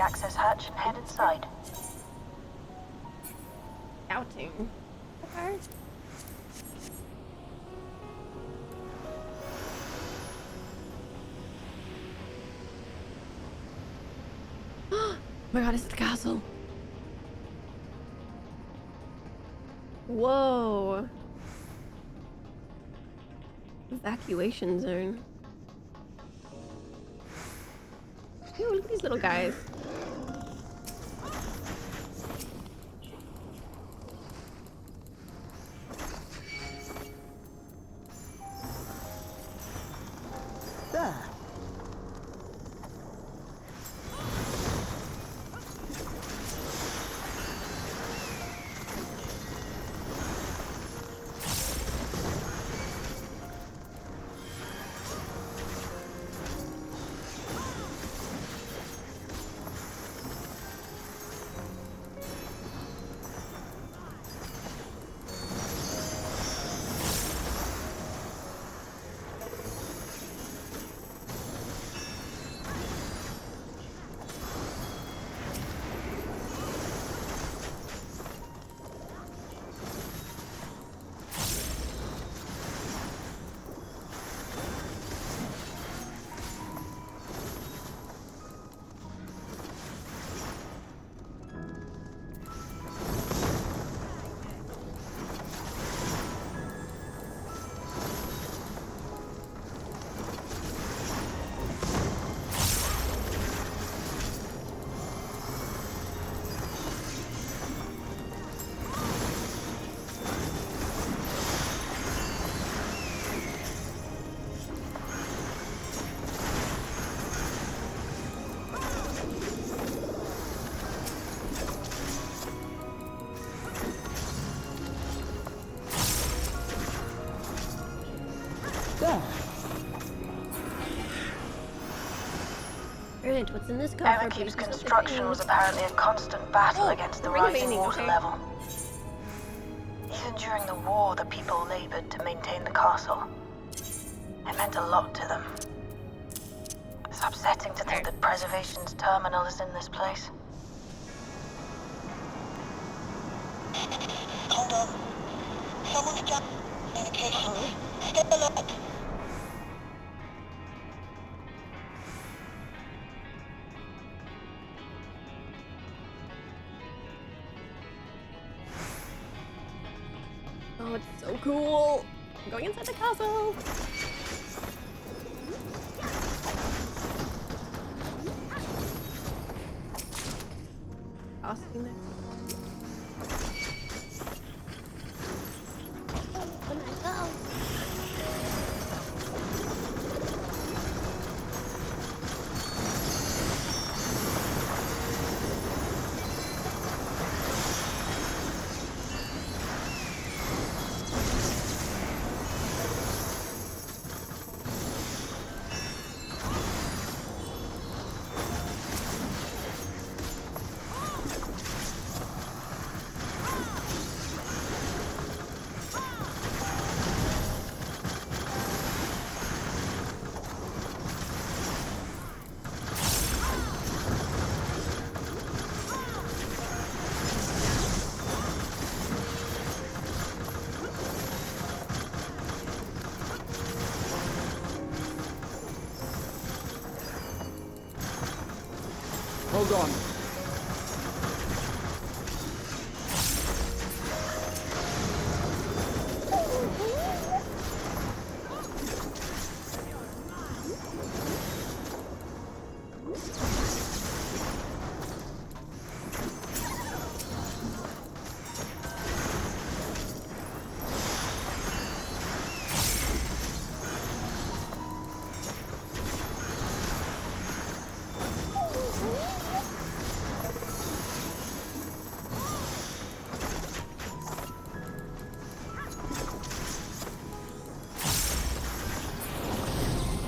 access hatch and head inside. Scouting. Okay. Oh my god, it's the castle. Whoa. Evacuation zone. Ew, look at these little guys. There. There. Alright, what's in this coffer? Ffxiv's construction was apparently a constant battle against the rising water level. Even during the war, the people labored to maintain the castle. It meant a lot to them. It's upsetting to think that Preservation's terminal is in this place. Hold on. Someone's got communication. Stay alert. Oh, it's so cool. I'm going inside the castle. Casting there. Hold on.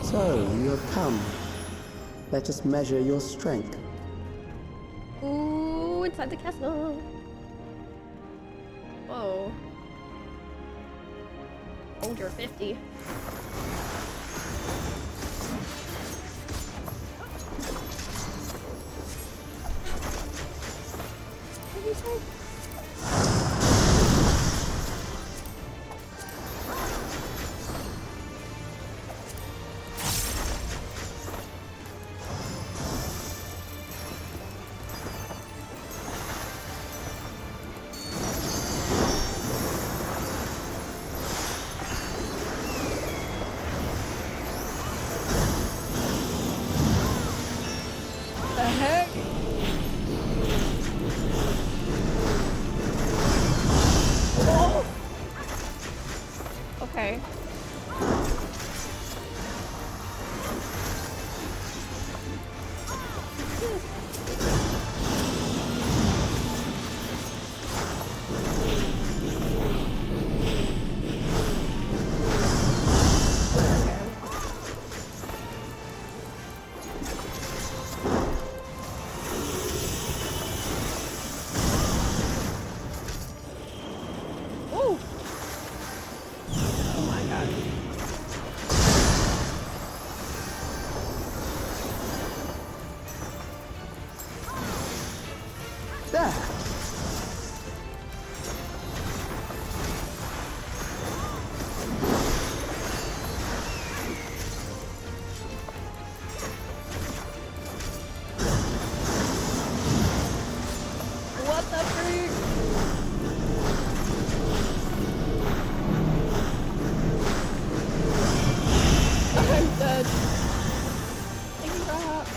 So, you have come. Let us measure your strength. Ooh, inside the castle. Whoa. Oh, you're 50. What did you say? The heck? Oh! Okay. Oh! Oh my god. There! What the freak? I'm dead. Thank you for help.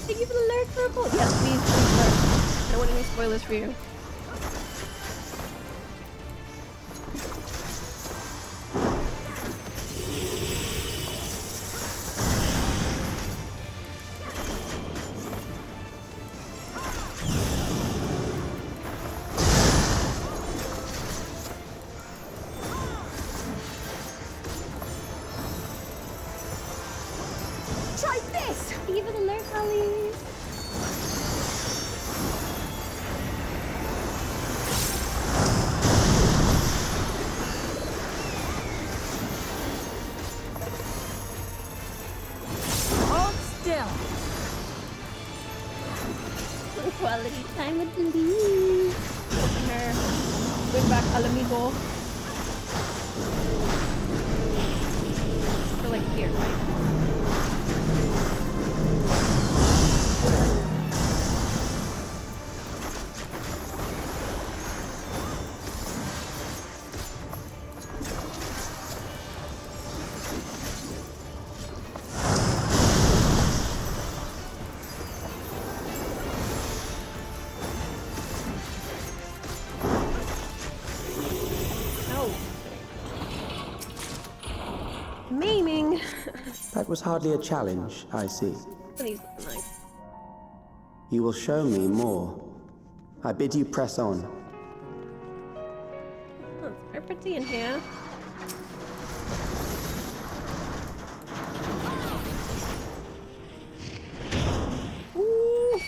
Thank you for the alert, Purple. Yes, please, please. I don't want any spoilers for you. Quality time with Lee. Open her. Bring back al amigo. So like here, right? That was hardly a challenge, I see. These look nice. You will show me more. I bid you press on. Oh, it's very pretty in here. Ooh.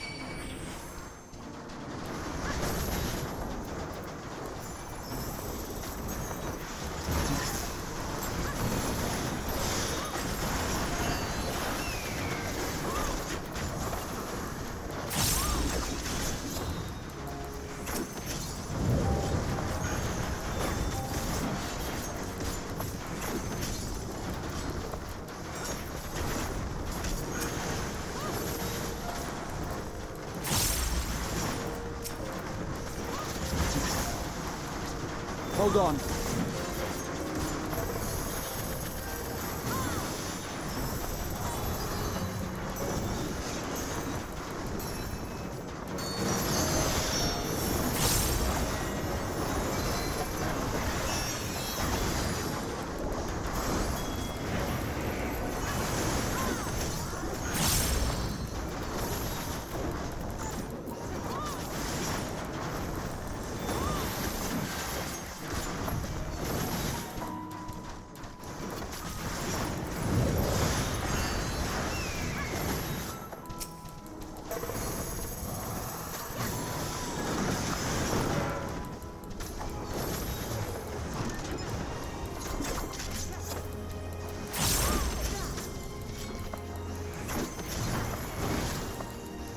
Hold on.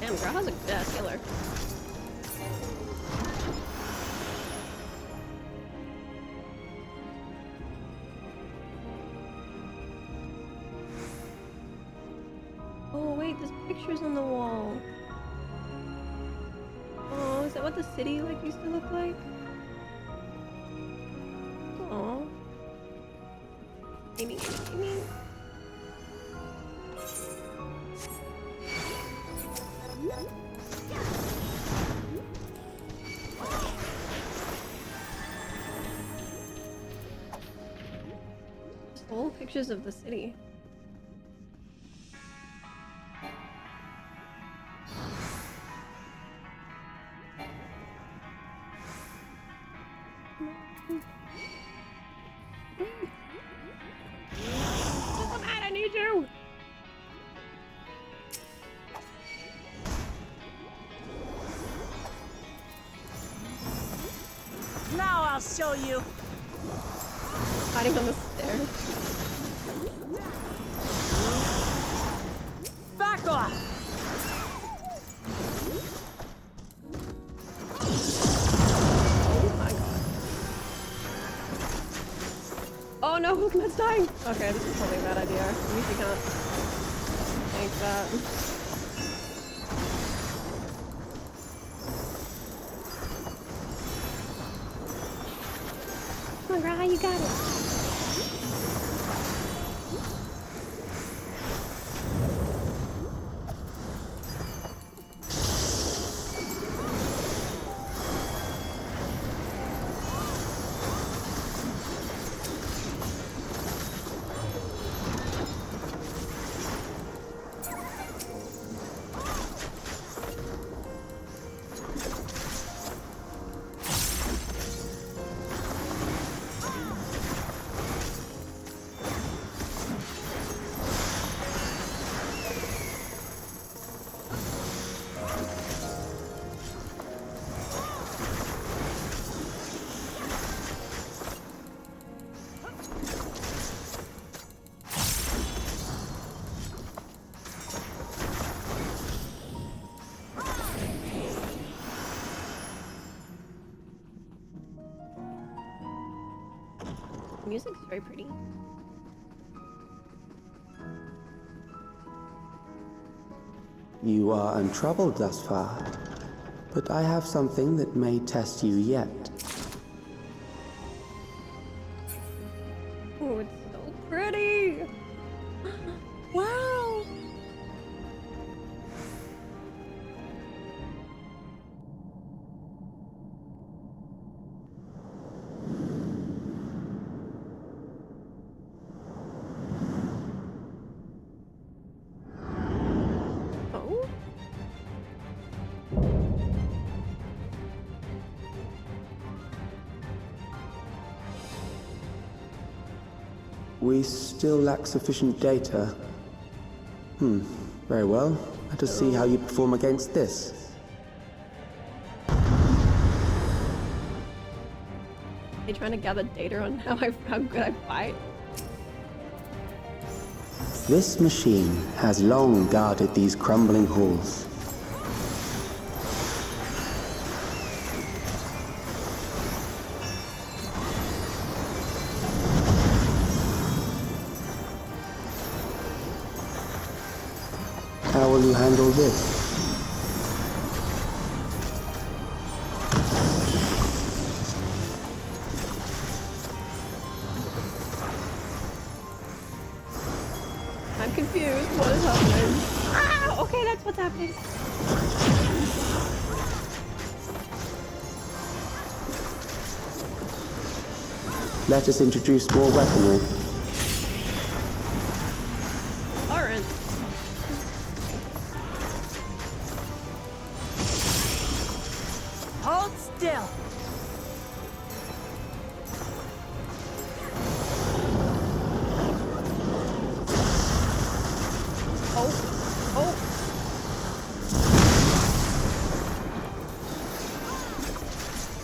Damn, girl has a good ass healer. Oh wait, there's pictures on the wall. Oh, is that what the city like used to look like? Oh. Amy. Just old pictures of the city. I need you! Now I'll show you. Hiding on the stairs. Back off. Oh my god. Oh no, Hookman's dying! Okay, this is probably a bad idea. At least you can't tank that. Come on, Gra, you got it. music's very pretty. You are untroubled thus far, but I have something that may test you yet. Oh, it's so pretty! Wow! Oh? We still lack sufficient data. Very well. Let us see how you perform against this. Are you trying to gather data on how good I fight? This machine has long guarded these crumbling halls. How will you handle this? I'm confused. What is happening? Ah! Okay, that's what's happening. Let us introduce more weaponry. Alright. Hold still.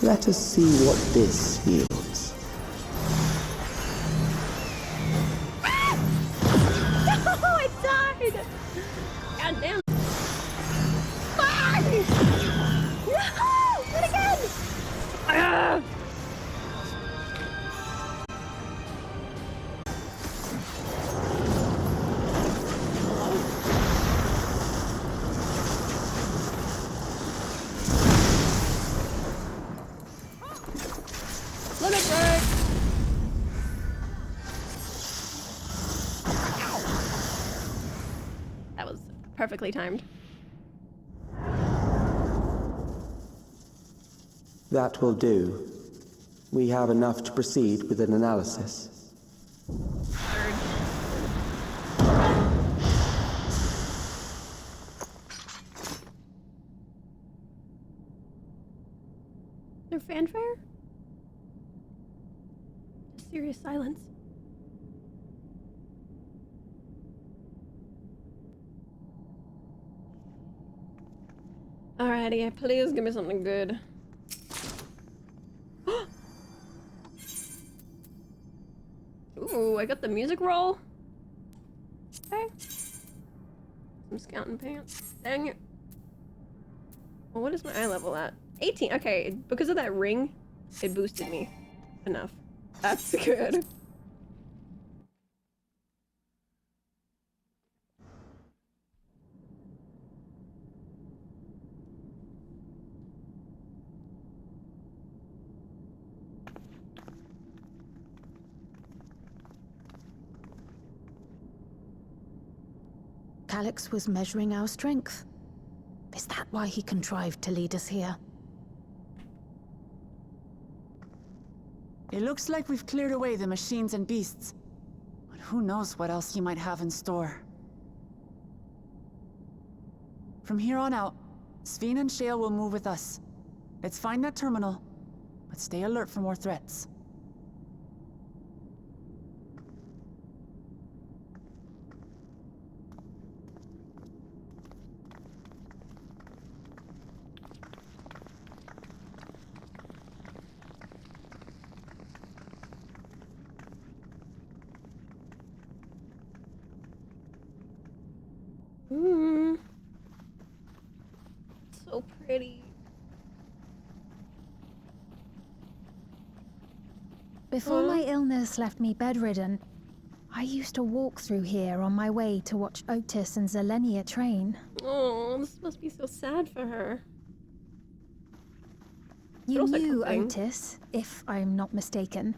Let us see what this yields. No, I died! God damn. Fuck! No! Not again! Ah! Look at Greg! That was perfectly timed. That will do. We have enough to proceed with an analysis. There fanfare? Just serious silence. Alrighty, please give me something good. Ooh, I got the music roll. Okay. Some scouting pants. Dang it. Well, what is my eye level at? 18. Okay, because of that ring, it boosted me enough. That's good. Calyx was measuring our strength. Is that why he contrived to lead us here? It looks like we've cleared away the machines and beasts. But who knows what else he might have in store. From here on out, Ffxiv and Shale will move with us. Let's find that terminal, but stay alert for more threats. So pretty. Before my illness left me bedridden, I used to walk through here on my way to watch Otis and Zylenija train. Oh, this must be so sad for her. You knew Otis, if I'm not mistaken.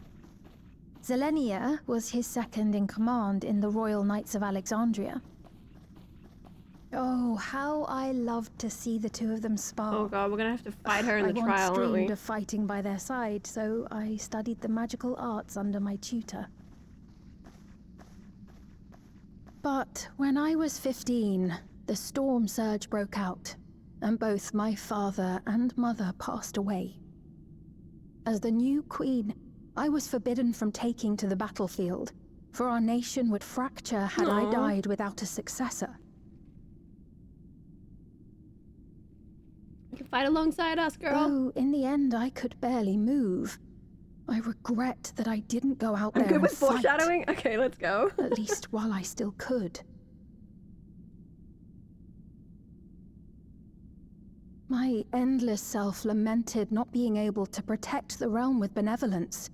Zylenija was his second in command in the Royal Knights of Alexandria. Oh, how I loved to see the two of them spar. Oh god, we're gonna have to fight her in the trial, aren't we? I once dreamed of fighting by their side, so I studied the magical arts under my tutor. But when I was 15, the storm surge broke out, and both my father and mother passed away. As the new queen, I was forbidden from taking to the battlefield, for our nation would fracture had I died without a successor. You can fight alongside us, girl. Though, in the end, I could barely move. I regret that I didn't go out there and fight. I'm good with foreshadowing? Okay, let's go. At least while I still could. My endless self lamented not being able to protect the realm with benevolence.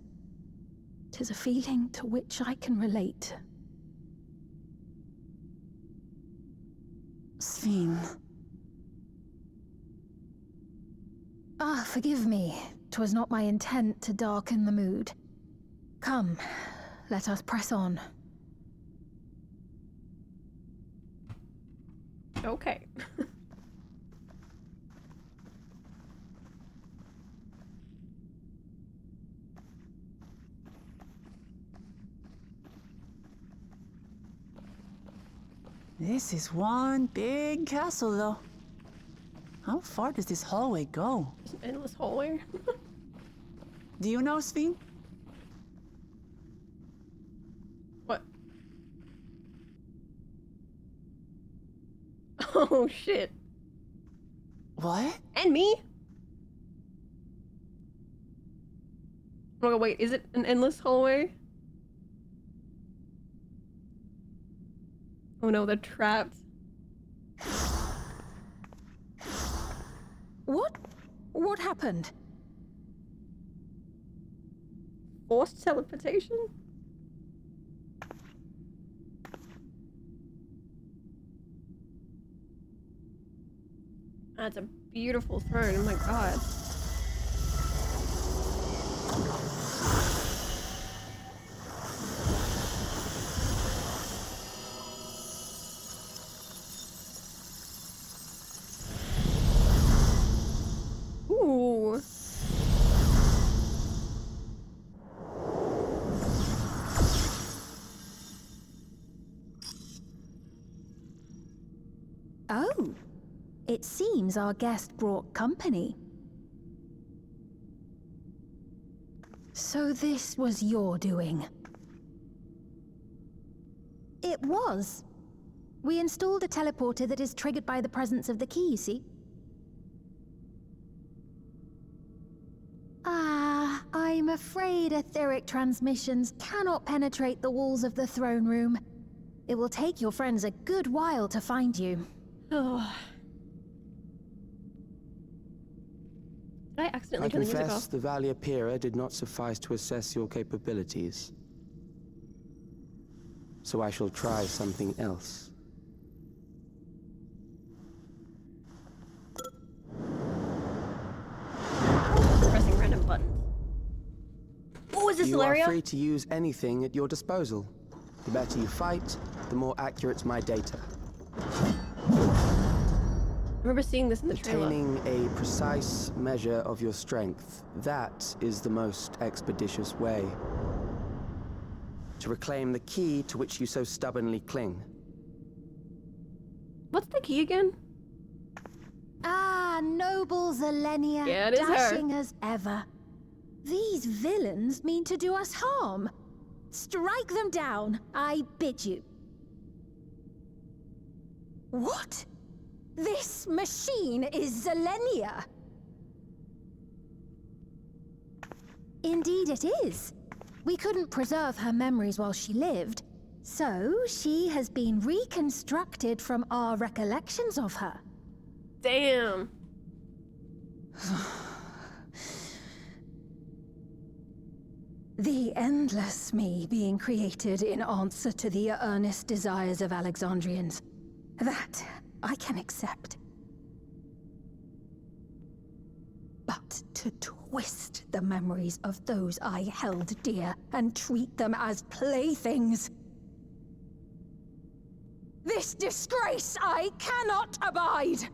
'Tis a feeling to which I can relate. Ffxiv. Ah, forgive me. 'Twas not my intent to darken the mood. Come, let us press on. Okay. This is one big castle, though. How far does this hallway go? It's an endless hallway. Do you know, Ffxiv? What? Oh shit. What? And me? Oh wait, is it an endless hallway? Oh no, they're trapped. What happened? Forced teleportation? That's a beautiful throne, oh my god. Ooh. Oh, it seems our guest brought company. So this was your doing? It was. We installed a teleporter that is triggered by the presence of the key, you see? Ah, I'm afraid etheric transmissions cannot penetrate the walls of the throne room. It will take your friends a good while to find you. Oh. Did I accidentally turn the music off? The ๊vyᴇᴜᴜ did not suffice to assess your capabilities. So I shall try something else. Pressing random buttons. Oh, is this You Hilaria? are free to use anything at your disposal. The better you fight, the more accurate my data. I remember seeing this in the trailer. Attaining a precise measure of your strength, that is the most expeditious way to reclaim the key to which you so stubbornly cling. What's the key again? Ah, noble Zylenija, Yeah, it is her. dashing as ever. These villains mean to do us harm. Strike them down, I bid you. What? This machine is Zylenija. Indeed it is. We couldn't preserve her memories while she lived, so she has been reconstructed from our recollections of her. Damn. The endless me being created in answer to the earnest desires of Alexandrians. That I can accept. But to twist the memories of those I held dear and treat them as playthings. This disgrace I cannot abide!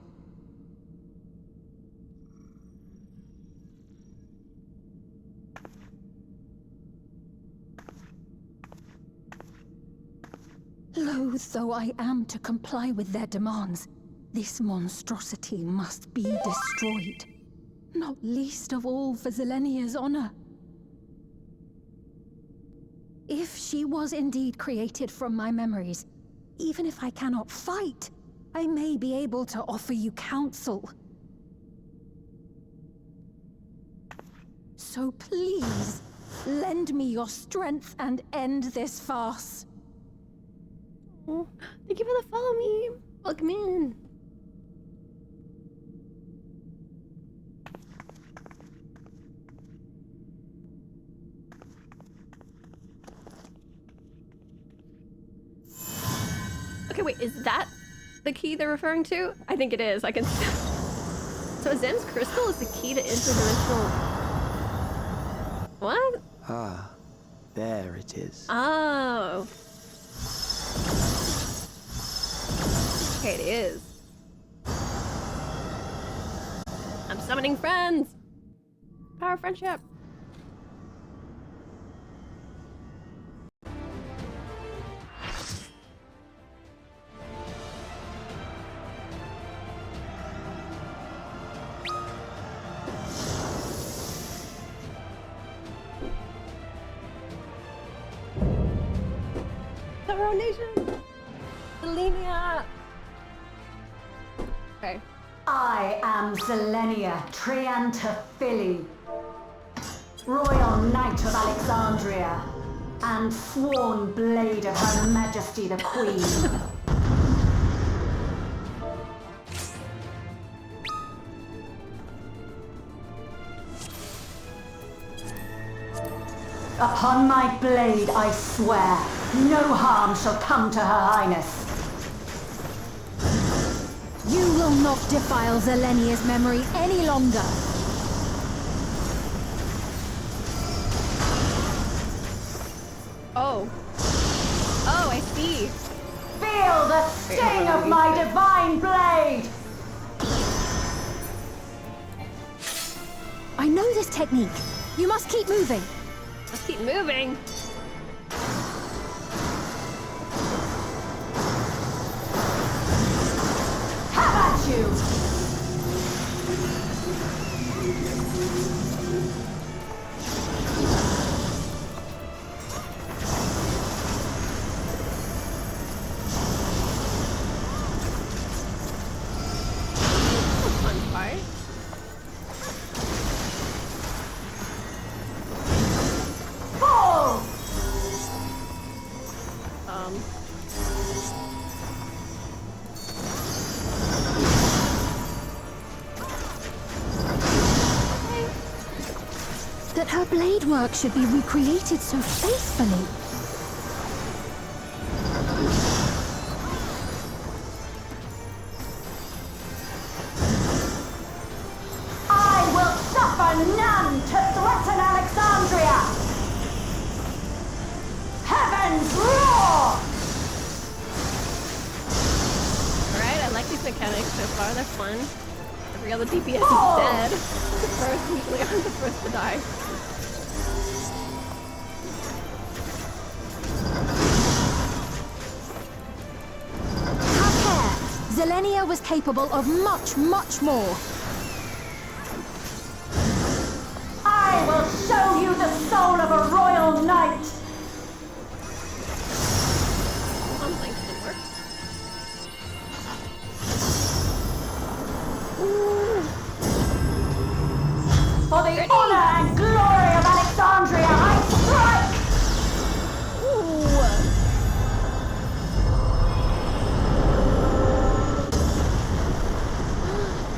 Loath though I am to comply with their demands, this monstrosity must be destroyed. Not least of all for Zelenia's honor. If she was indeed created from my memories, even if I cannot fight, I may be able to offer you counsel. So please, lend me your strength and end this farce. Oh, thank you for the follow me. Welcome in. Okay, wait, is that the key they're referring to? I think it is. I can. So Zen's crystal is the key to interdimensional. What? Ah, there it is. Oh. Okay, it is. I'm summoning friends. Power of friendship. Our nation. Zelenia. Okay. I am Zelenia Triantaphili, Royal Knight of Alexandria, and sworn blade of Her Majesty the Queen. Upon my blade I swear, no harm shall come to Her Highness. You will not defile Zelenia's memory any longer. Oh. Oh, I see. Feel the sting of my divine blade! I know this technique. You must keep moving. Let's keep moving. Have at you! Fun fight. Fall! That her blade work should be recreated so faithfully. I will suffer none to threaten Alexandria! Heavens roar! Alright, I like these mechanics so far. They're fun. Every other DPS is dead. Usually I'm the first to die. Have care. Zelenia was capable of much, much more. I will show you the soul of a royal knight! Some Langston works. For the honor and glory of Alexandria, I strike!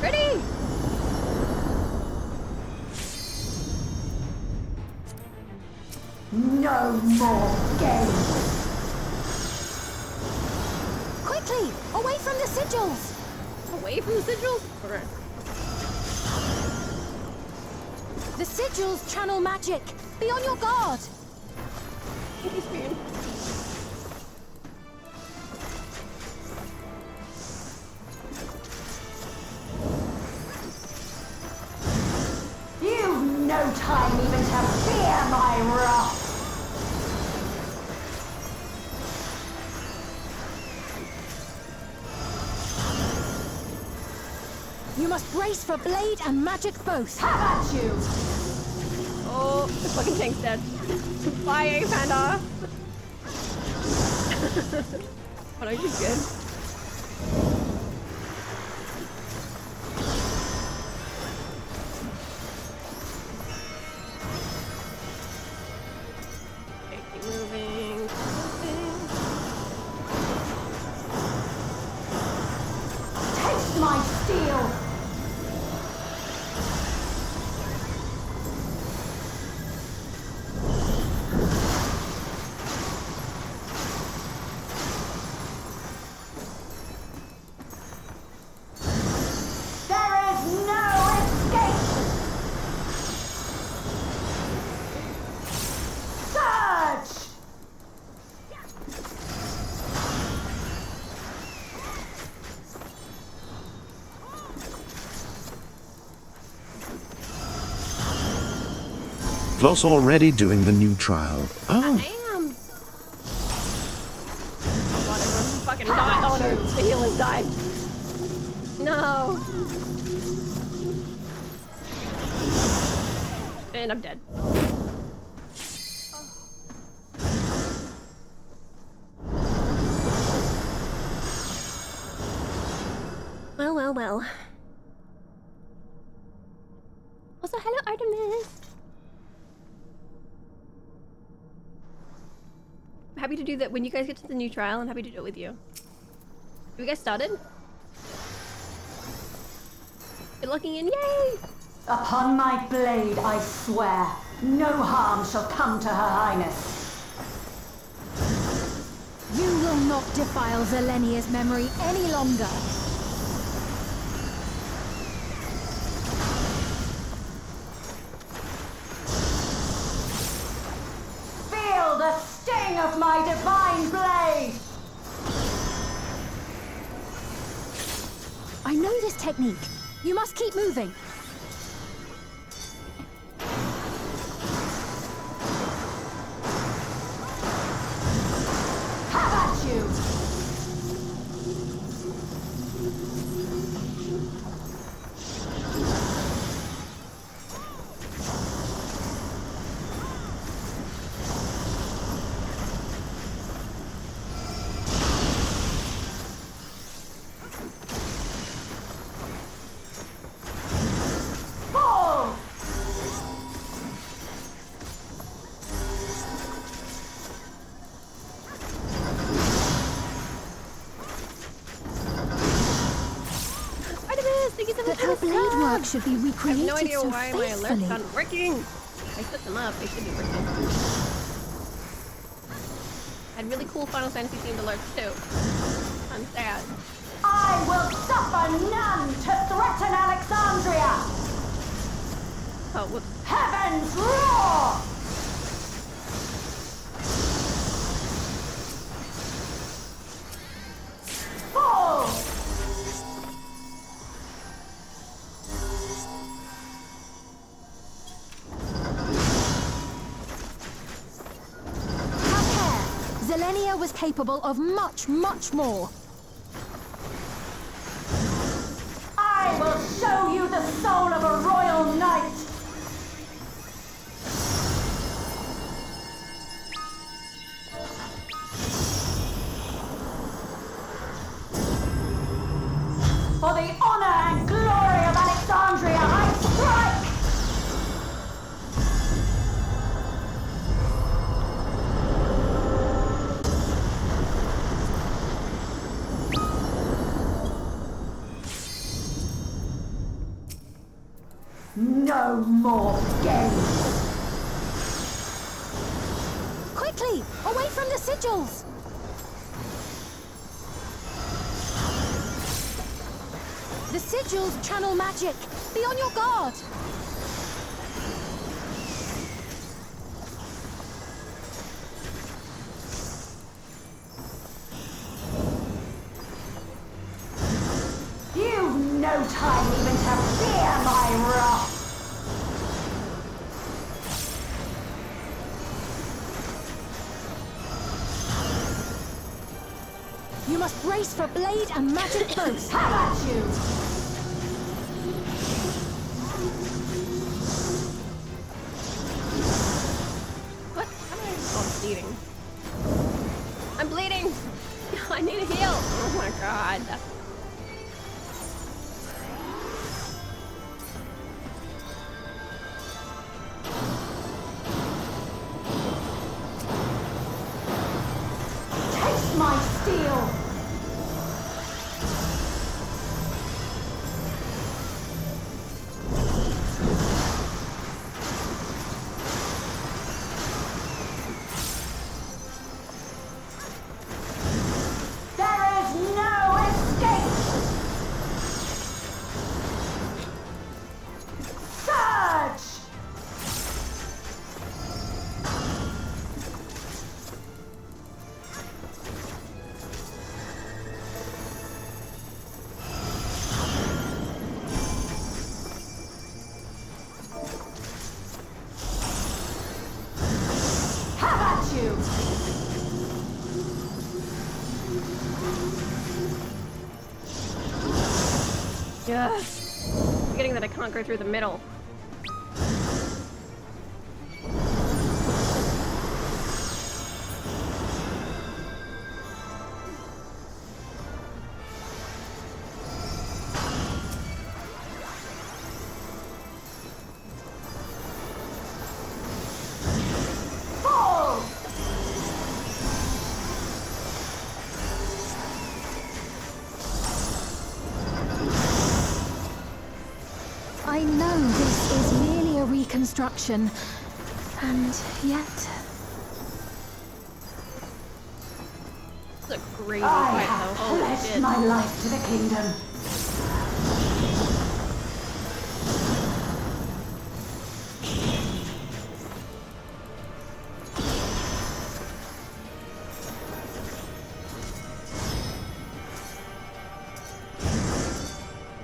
Ready? No more games! Quickly! Away from the sigils! Away from the sigils? Okay. The sigils channel magic! Be on your guard! You've no time even to fear my wrath! You must brace for blade and magic both! Have at you! Oh, the fucking tank's dead. Bye, Panda! Oh no, she's good. Okay, keep moving. Taste my steel! Floss already doing the new trial. Oh. I am. Oh god, everyone's fucking died. Oh no, the healer's died. No. And I'm dead. Well, well, well. Also, hello, Artemis. I'm happy to do that when you guys get to the new trial. I'm happy to do it with you. Have you guys started? Good looking in, yay! Upon my blade, I swear, no harm shall come to Her Highness. You will not defile Zylenea's memory any longer. Feel the sting of my divine blade! I know this technique. You must keep moving. Have at you! Work should be recreated. I have no idea so why my alerts aren't working. I set them up, they should be working. I had really cool Final Fantasy themed alerts too. I'm sad. I will suffer none to threaten Alexandria! Oh, whoops. Heavens roar! Fall! Zylenea was capable of much, much more. I will show you the soul of a royal knight! For the honor and glory of Alexandria, I strike! No more games! Quickly! Away from the sigils! The sigils channel magic! Be on your guard! You've no time even to fear my wrath! You must brace for blade and magic both! How about you? What? Oh, I'm bleeding. I'm bleeding! I need a heal! Oh my god. Taste my steel! There is no escape! Surge! How about you? Yes! Forgetting that I can't go through the middle. Fall! I know this is merely a reconstruction, and yet... It's a crazy I fight have though. Holy pledged shit. my life to the kingdom.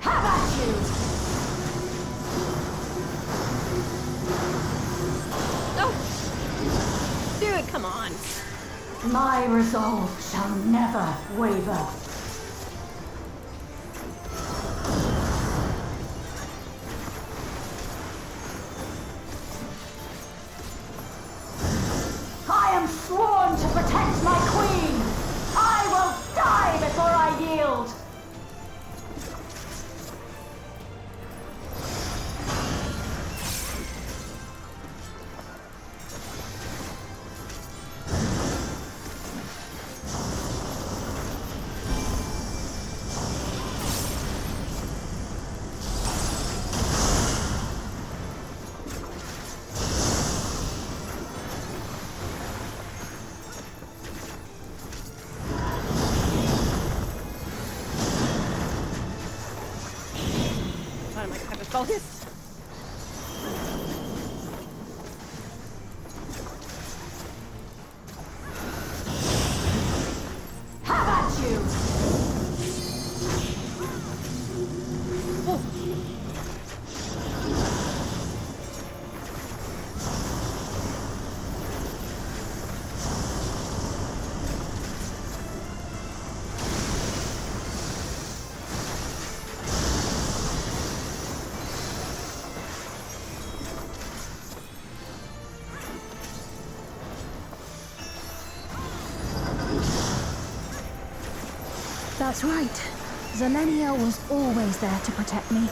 How about you? Oh! Dude, come on. My resolve shall never waver. I am sworn to protect my queen. I will die before I yield. Why am I hyper-focused? How about you? That's right. Zilenia was always there to protect me.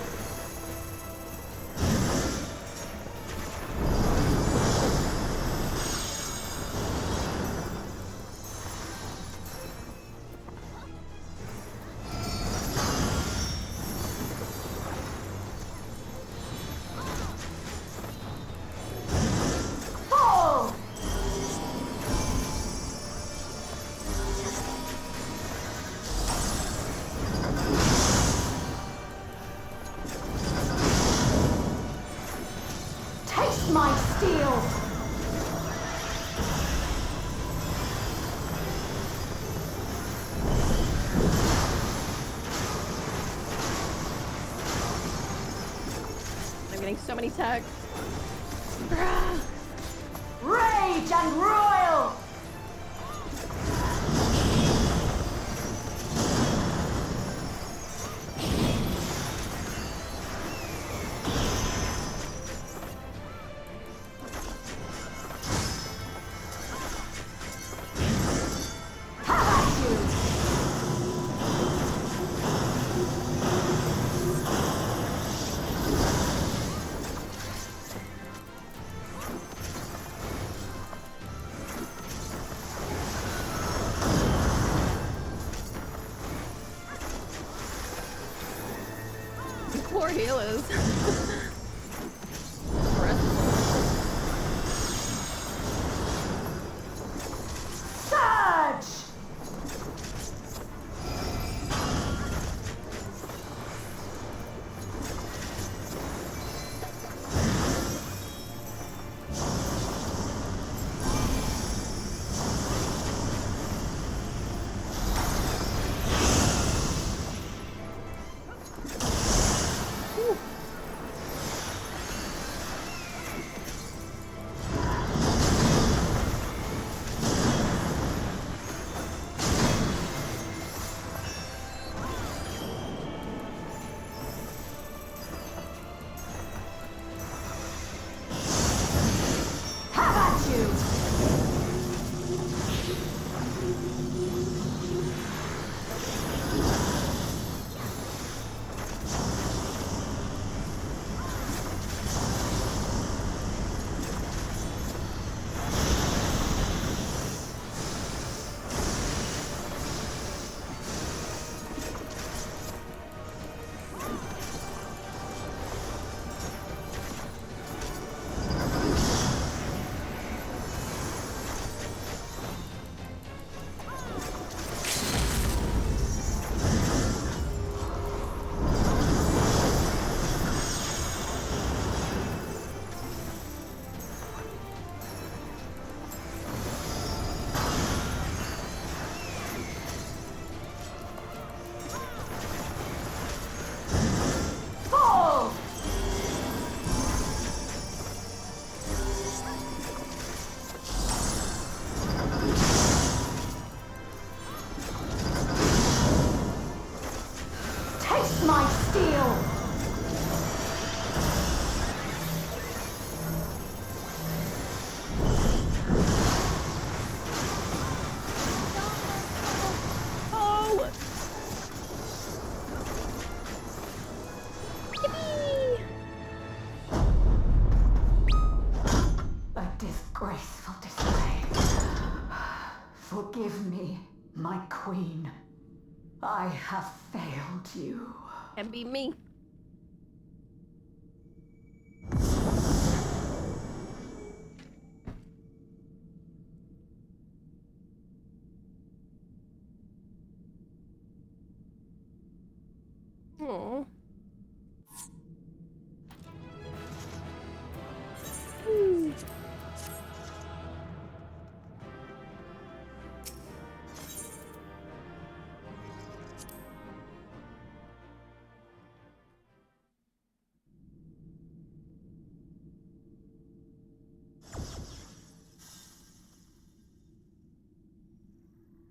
Fall! Taste my steel! I'm getting so many texts. Rage and royal! Poor healers. Surge! My steel! Oh! A disgraceful display. Forgive me, my queen. I have failed you. And be me. Aww.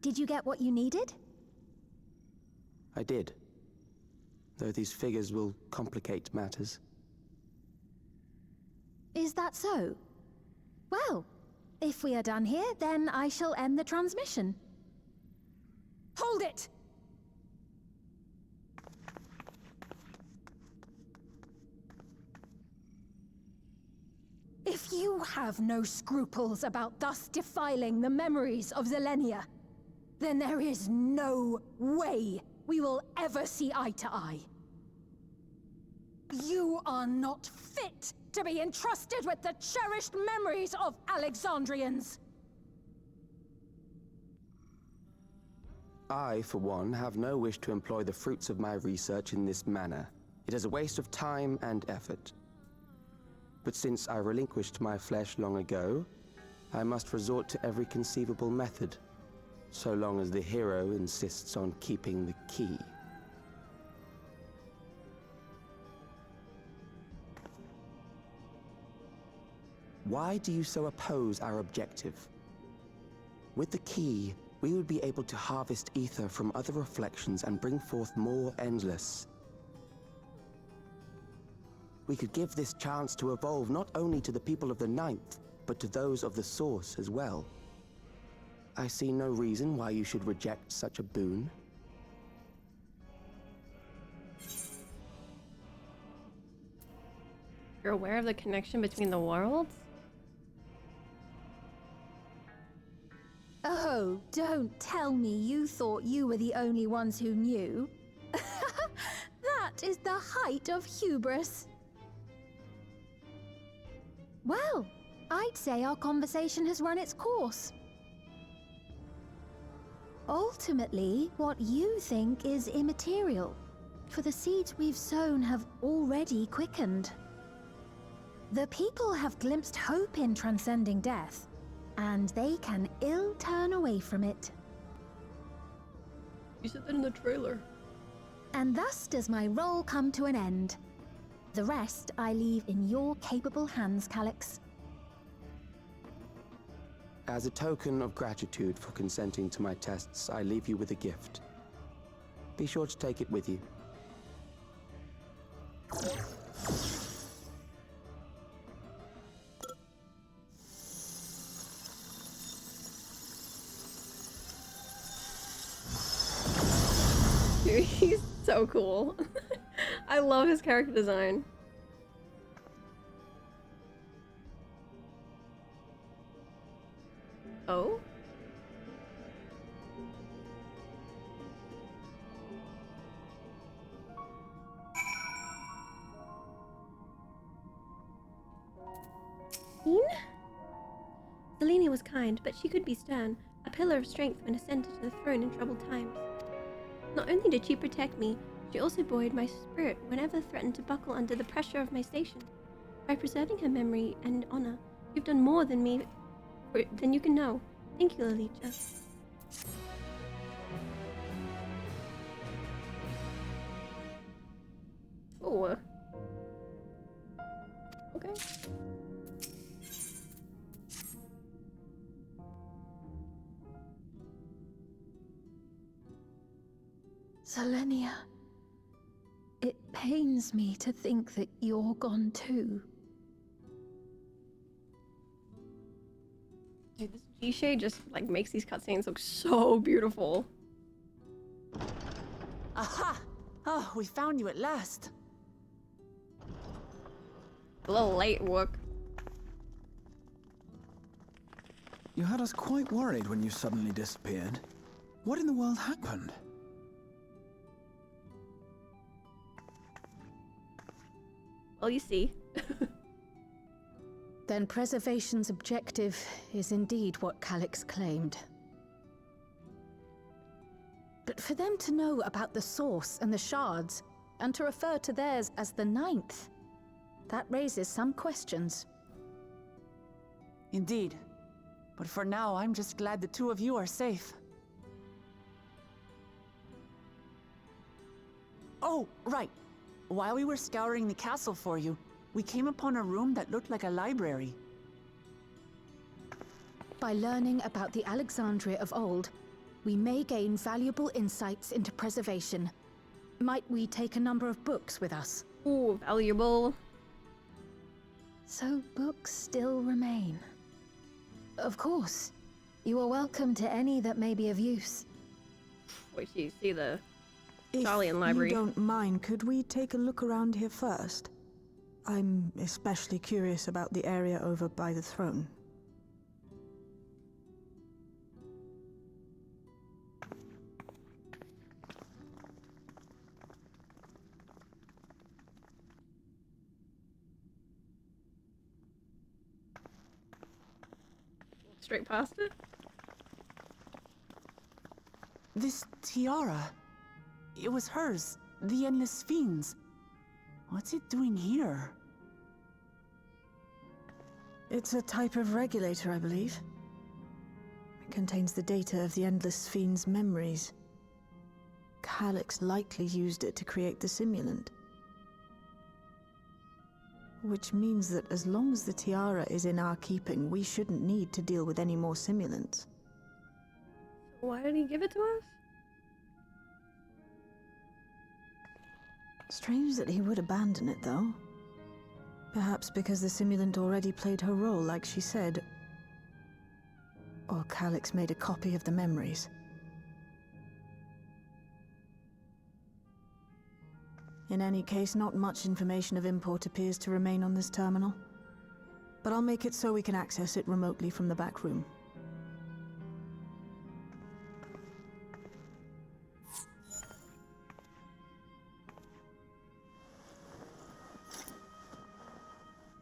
Did you get what you needed? I did. Though these figures will complicate matters. Is that so? Well, if we are done here, then I shall end the transmission. Hold it! If you have no scruples about thus defiling the memories of Zilenia, then there is no way we will ever see eye to eye. You are not fit to be entrusted with the cherished memories of Alexandrians. I, for one, have no wish to employ the fruits of my research in this manner. It is a waste of time and effort. But since I relinquished my flesh long ago, I must resort to every conceivable method, so long as the hero insists on keeping the key. Why do you so oppose our objective? With the key, we would be able to harvest ether from other reflections and bring forth more endless. We could give this chance to evolve not only to the people of the Ninth, but to those of the Source as well. I see no reason why you should reject such a boon. You're aware of the connection between the worlds? Oh, don't tell me you thought you were the only ones who knew. That is the height of hubris. Well, I'd say our conversation has run its course. Ultimately, what you think is immaterial, for the seeds we've sown have already quickened. The people have glimpsed hope in transcending death, and they can ill turn away from it. You said that in the trailer. And thus does my role come to an end. The rest I leave in your capable hands, Calyx. As a token of gratitude for consenting to my tests, I leave you with a gift. Be sure to take it with you. Dude, he's so cool. I love his character design. Oh? Selene was kind, but she could be stern, a pillar of strength when ascended to the throne in troubled times. Not only did she protect me, she also buoyed my spirit whenever threatened to buckle under the pressure of my station. By preserving her memory and honor, you've done more than you can know. Thank you, Lolita. Oh. Okay. Selenia, it pains me to think that you're gone too. Dude, this G-Shade just like makes these cutscenes look so beautiful. Aha! Oh, we found you at last. A little late, Wook. You had us quite worried when you suddenly disappeared. What in the world happened? Well, you see. Then preservation's objective is indeed what Calyx claimed. But for them to know about the Source and the Shards, and to refer to theirs as the Ninth, that raises some questions. Indeed. But for now, I'm just glad the two of you are safe. Oh, right. While we were scouring the castle for you, we came upon a room that looked like a library. By learning about the Alexandria of old, we may gain valuable insights into preservation. Might we take a number of books with us? Ooh, valuable. So books still remain. Of course. You are welcome to any that may be of use. Wait till you see the If Salian library. you don't mind, could we take a look around here first? I'm especially curious about the area over by the throne. Straight past it? This tiara. It was hers, the Endless Fiend's. What's it doing here? It's a type of regulator, I believe. It contains the data of the Endless Fiend's memories. Calyx likely used it to create the simulant. Which means that as long as the tiara is in our keeping, we shouldn't need to deal with any more simulants. Why did he give it to us? Strange that he would abandon it, though. Perhaps because the simulant already played her role, like she said. Or Calyx made a copy of the memories. In any case, not much information of import appears to remain on this terminal. But I'll make it so we can access it remotely from the back room.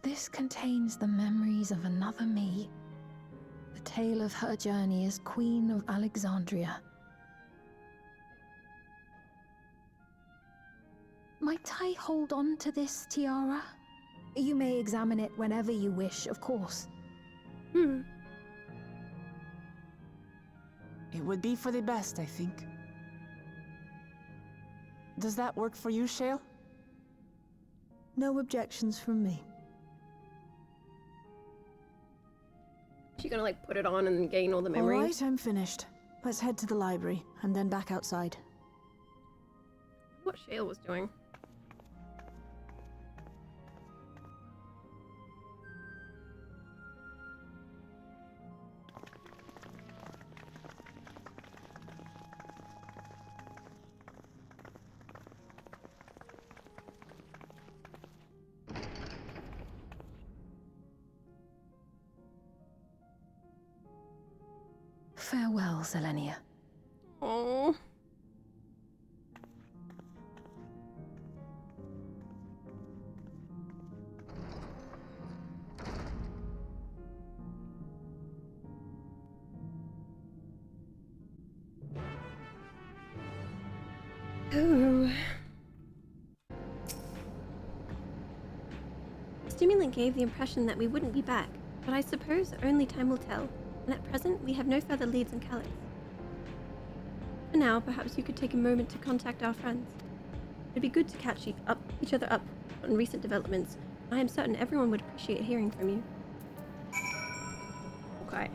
This contains the memories of another me. The tale of her journey as Queen of Alexandria. Might I hold on to this tiara? You may examine it whenever you wish, of course. It would be for the best, I think. Does that work for you, Shale? No objections from me. She gonna like put it on and gain all the memories? All right, I'm finished. Let's head to the library and then back outside. What Shale was doing. Farewell, Selenia. Oh. Ooh. The stimulant gave the impression that we wouldn't be back, but I suppose only time will tell. And at present, we have no further leads on Calyx. For now, perhaps you could take a moment to contact our friends. It'd be good to catch each other up on recent developments. I am certain everyone would appreciate hearing from you. Okay.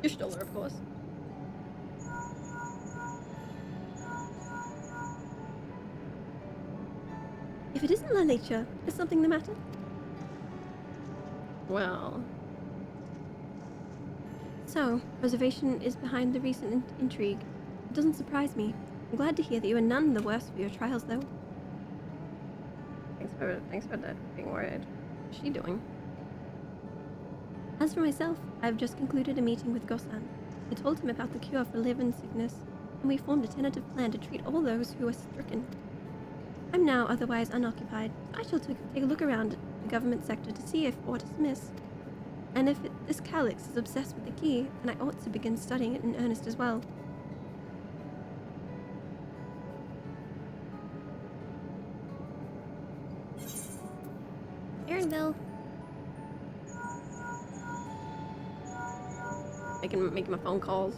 You're still there, of course. If it isn't Lalicha, is something the matter? Well... So, Preservation is behind the recent intrigue. It doesn't surprise me. I'm glad to hear that you are none the worse for your trials, though. Thanks for that being worried. What's she doing? As for myself, I've just concluded a meeting with Gosan. I told him about the cure for liver sickness, and we formed a tentative plan to treat all those who are stricken. I'm now otherwise unoccupied. I shall take a look around the government sector to see if aught is amiss. And if this Calyx is obsessed with the key, then I ought to begin studying it in earnest as well. Aaronville. Making my phone calls.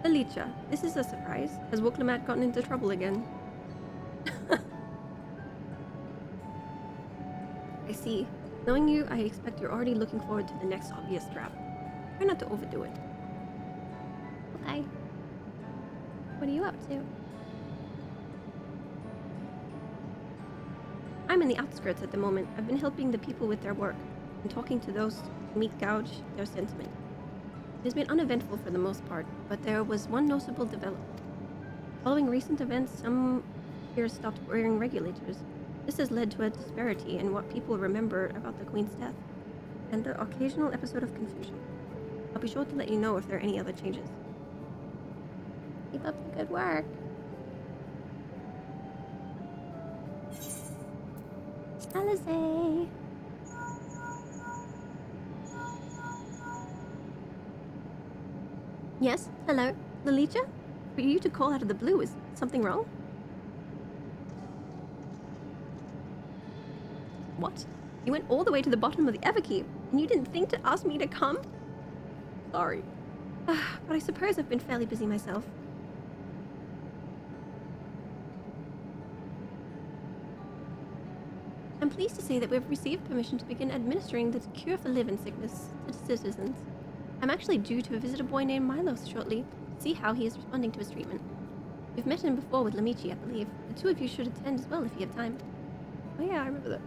Lalicha, this is a surprise. Has ᴇxᴜᴜ gotten into trouble again? I see. Knowing you, I expect you're already looking forward to the next obvious trap. Try not to overdo it. Okay. What are you up to? I'm in the outskirts at the moment. I've been helping the people with their work and talking to those who meet gauge their sentiment. It has been uneventful for the most part, but there was one noticeable development. Following recent events, some here stopped wearing regulators. This has led to a disparity in what people remember about the Queen's death, and the occasional episode of confusion. I'll be sure to let you know if there are any other changes. Keep up the good work. Alizé! Yes? Hello? Lolita? For you to call out of the blue, is something wrong? What? You went all the way to the bottom of the Everkeep, and you didn't think to ask me to come? Sorry. But I suppose I've been fairly busy myself. I'm pleased to say that we've received permission to begin administering the cure for living sickness to citizens. I'm actually due to visit a boy named Milos shortly to see how he is responding to his treatment. You've met him before with Lamichi, I believe. The two of you should attend as well if you have time. Oh yeah, I remember that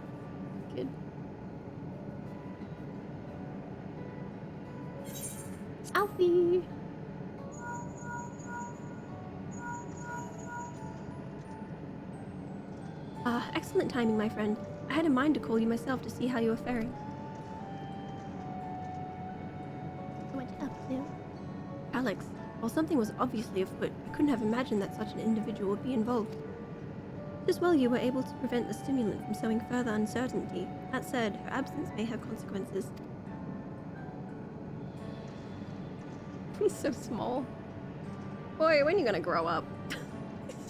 kid. Alfie! Excellent timing, my friend. I had in mind to call you myself to see how you were faring. What's up, Lou? Alex, while something was obviously afoot, I couldn't have imagined that such an individual would be involved. As well, you were able to prevent the stimulant from sowing further uncertainty. That said, her absence may have consequences. He's so small. Boy, when are you gonna grow up?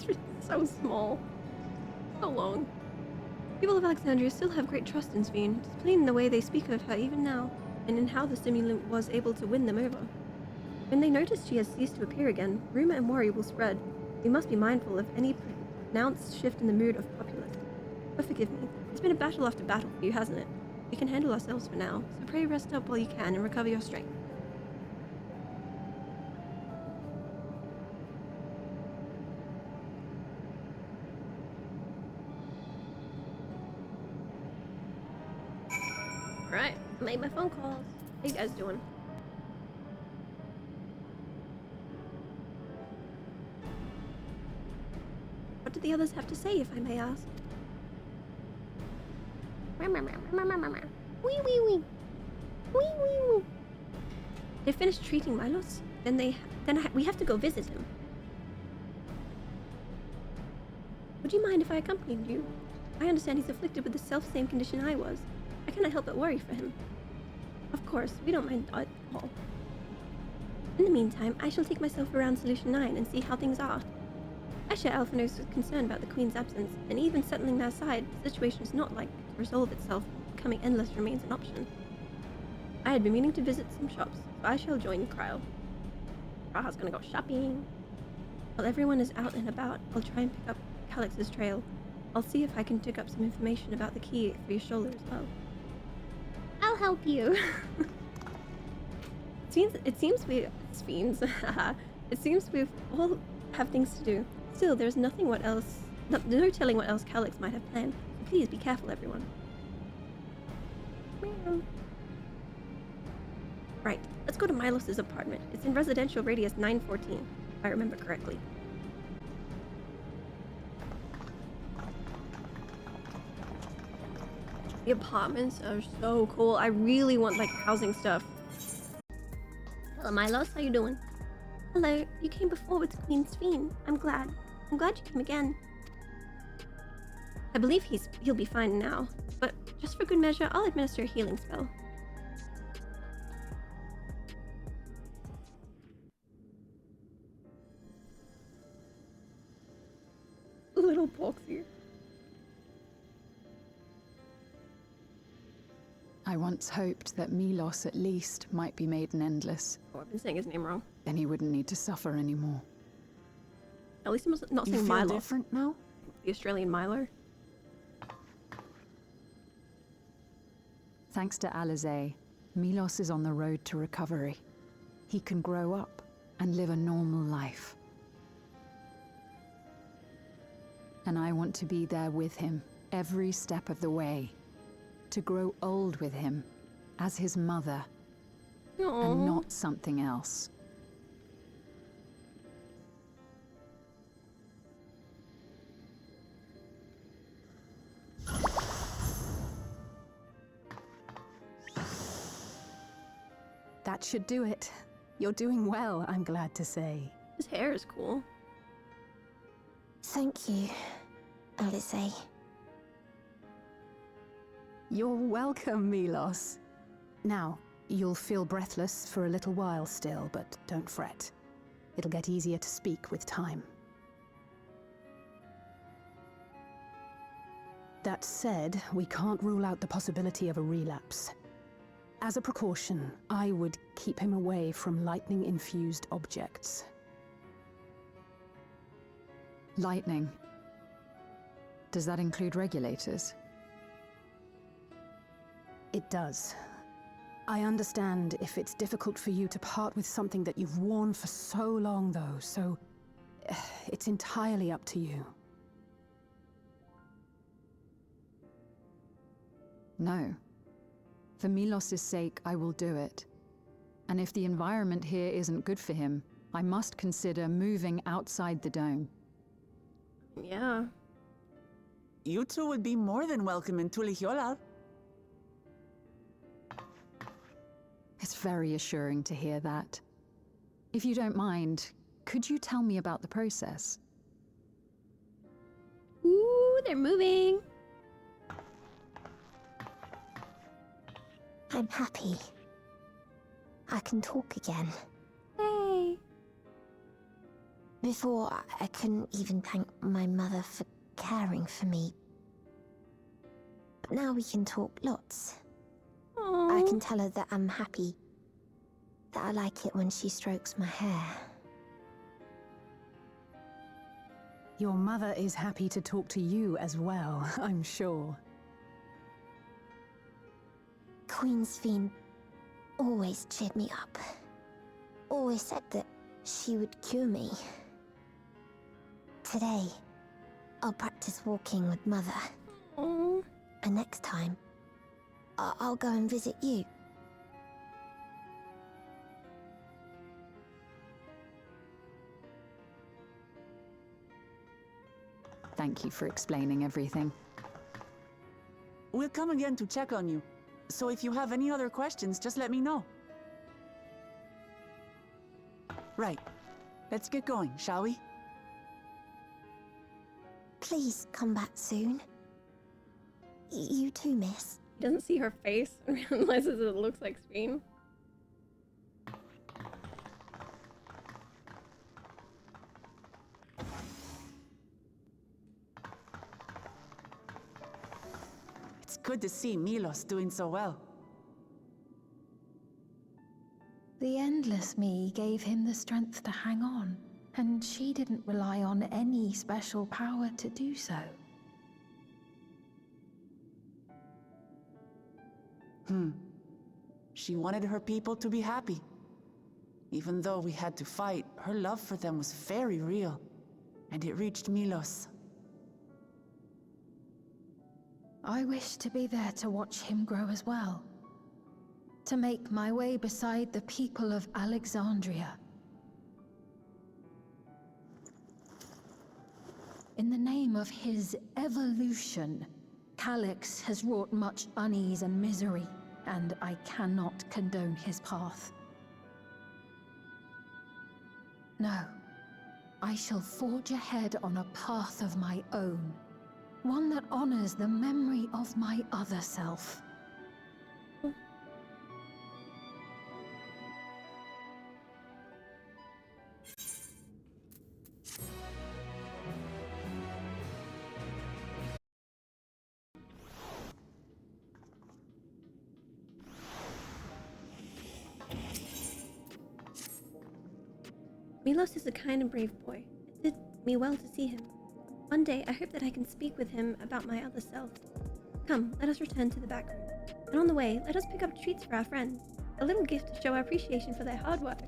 He's so small. So long. People of Alexandria still have great trust in Ffxiv. It's plain in the way they speak of her even now, and in how the stimulant was able to win them over. When they notice she has ceased to appear again, rumor and worry will spread. We must be mindful of any pronounced shift in the mood of populace. But forgive me, it's been a battle after battle for you, hasn't it? We can handle ourselves for now, so pray rest up while you can and recover your strength. Alright, made my phone calls. How you guys doing? What did the others have to say, if I may ask? Wee wee wee. Wee wee wee. They finished treating Milos? We have to go visit him. Would you mind if I accompanied you? I understand he's afflicted with the self-same condition I was. I cannot help but worry for him. Of course, we don't mind at all. In the meantime, I shall take myself around Solution 9 and see how things are. I share Alphino's concern about the Queen's absence, and even settling that aside, the situation is not likely to resolve itself. Becoming endless remains an option. I had been meaning to visit some shops, so I shall join Kryle. Raha's gonna go shopping. While everyone is out and about, I'll try and pick up Calix's trail. I'll see if I can dig up some information about the key for your shoulder as well. I'll help you. It seems we all have things to do. Still, there's no telling what else Calix might have planned. So please be careful, everyone. Right, let's go to Milos's apartment. It's in residential radius 914, if I remember correctly. The apartments are so cool. I really want like housing stuff. Hello, Milos. How you doing? Hello. You came before with Queen Ffxiv. I'm glad you came again. I believe he'll be fine now, but just for good measure, I'll administer a healing spell. Little Boxy. I once hoped that Milos at least might be made an endless. Oh, I've been saying his name wrong. Then he wouldn't need to suffer anymore. At least I'm not saying Milo. Milo. Different now? The Australian Milo. Thanks to Alizé, Milos is on the road to recovery. He can grow up and live a normal life. And I want to be there with him every step of the way. To grow old with him as his mother. Aww. And not something else. That should do it. You're doing well, I'm glad to say. His hair is cool. Thank you, Alizé. You're welcome, Milos. Now, you'll feel breathless for a little while still, but don't fret. It'll get easier to speak with time. That said, we can't rule out the possibility of a relapse. As a precaution, I would keep him away from lightning-infused objects. Lightning. Does that include regulators? It does. I understand if it's difficult for you to part with something that you've worn for so long, though, so it's entirely up to you. No. For Milos' sake, I will do it. And if the environment here isn't good for him, I must consider moving outside the dome. Yeah. You two would be more than welcome in ⴍᴜⴛ It's very assuring to hear that. If you don't mind, could you tell me about the process? Ooh, they're moving. I'm happy. I can talk again. Hey. Before, I couldn't even thank my mother for caring for me. But now we can talk lots. Aww. I can tell her that I'm happy. That I like it when she strokes my hair. Your mother is happy to talk to you as well, I'm sure. Queen Ffxiv always cheered me up. Always said that she would cure me. Today, I'll practice walking with Mother. Aww. And next time, I'll go and visit you. Thank you for explaining everything. We'll come again to check on you. So if you have any other questions, just let me know. Right. Let's get going, shall we? Please come back soon. You too, miss. He doesn't see her face and realizes it looks like Ffxiv. It's good to see Milos doing so well. The Endless Me gave him the strength to hang on, and she didn't rely on any special power to do so. She wanted her people to be happy. Even though we had to fight, her love for them was very real, and it reached Milos. I wish to be there to watch him grow as well. To make my way beside the people of Alexandria. In the name of his evolution, Calyx has wrought much unease and misery, and I cannot condone his path. No, I shall forge ahead on a path of my own, one that honors the memory of my other self. Milos is a kind and brave boy. It did me well to see him. One day, I hope that I can speak with him about my other self. Come, let us return to the back room. And on the way, let us pick up treats for our friends. A little gift to show our appreciation for their hard work.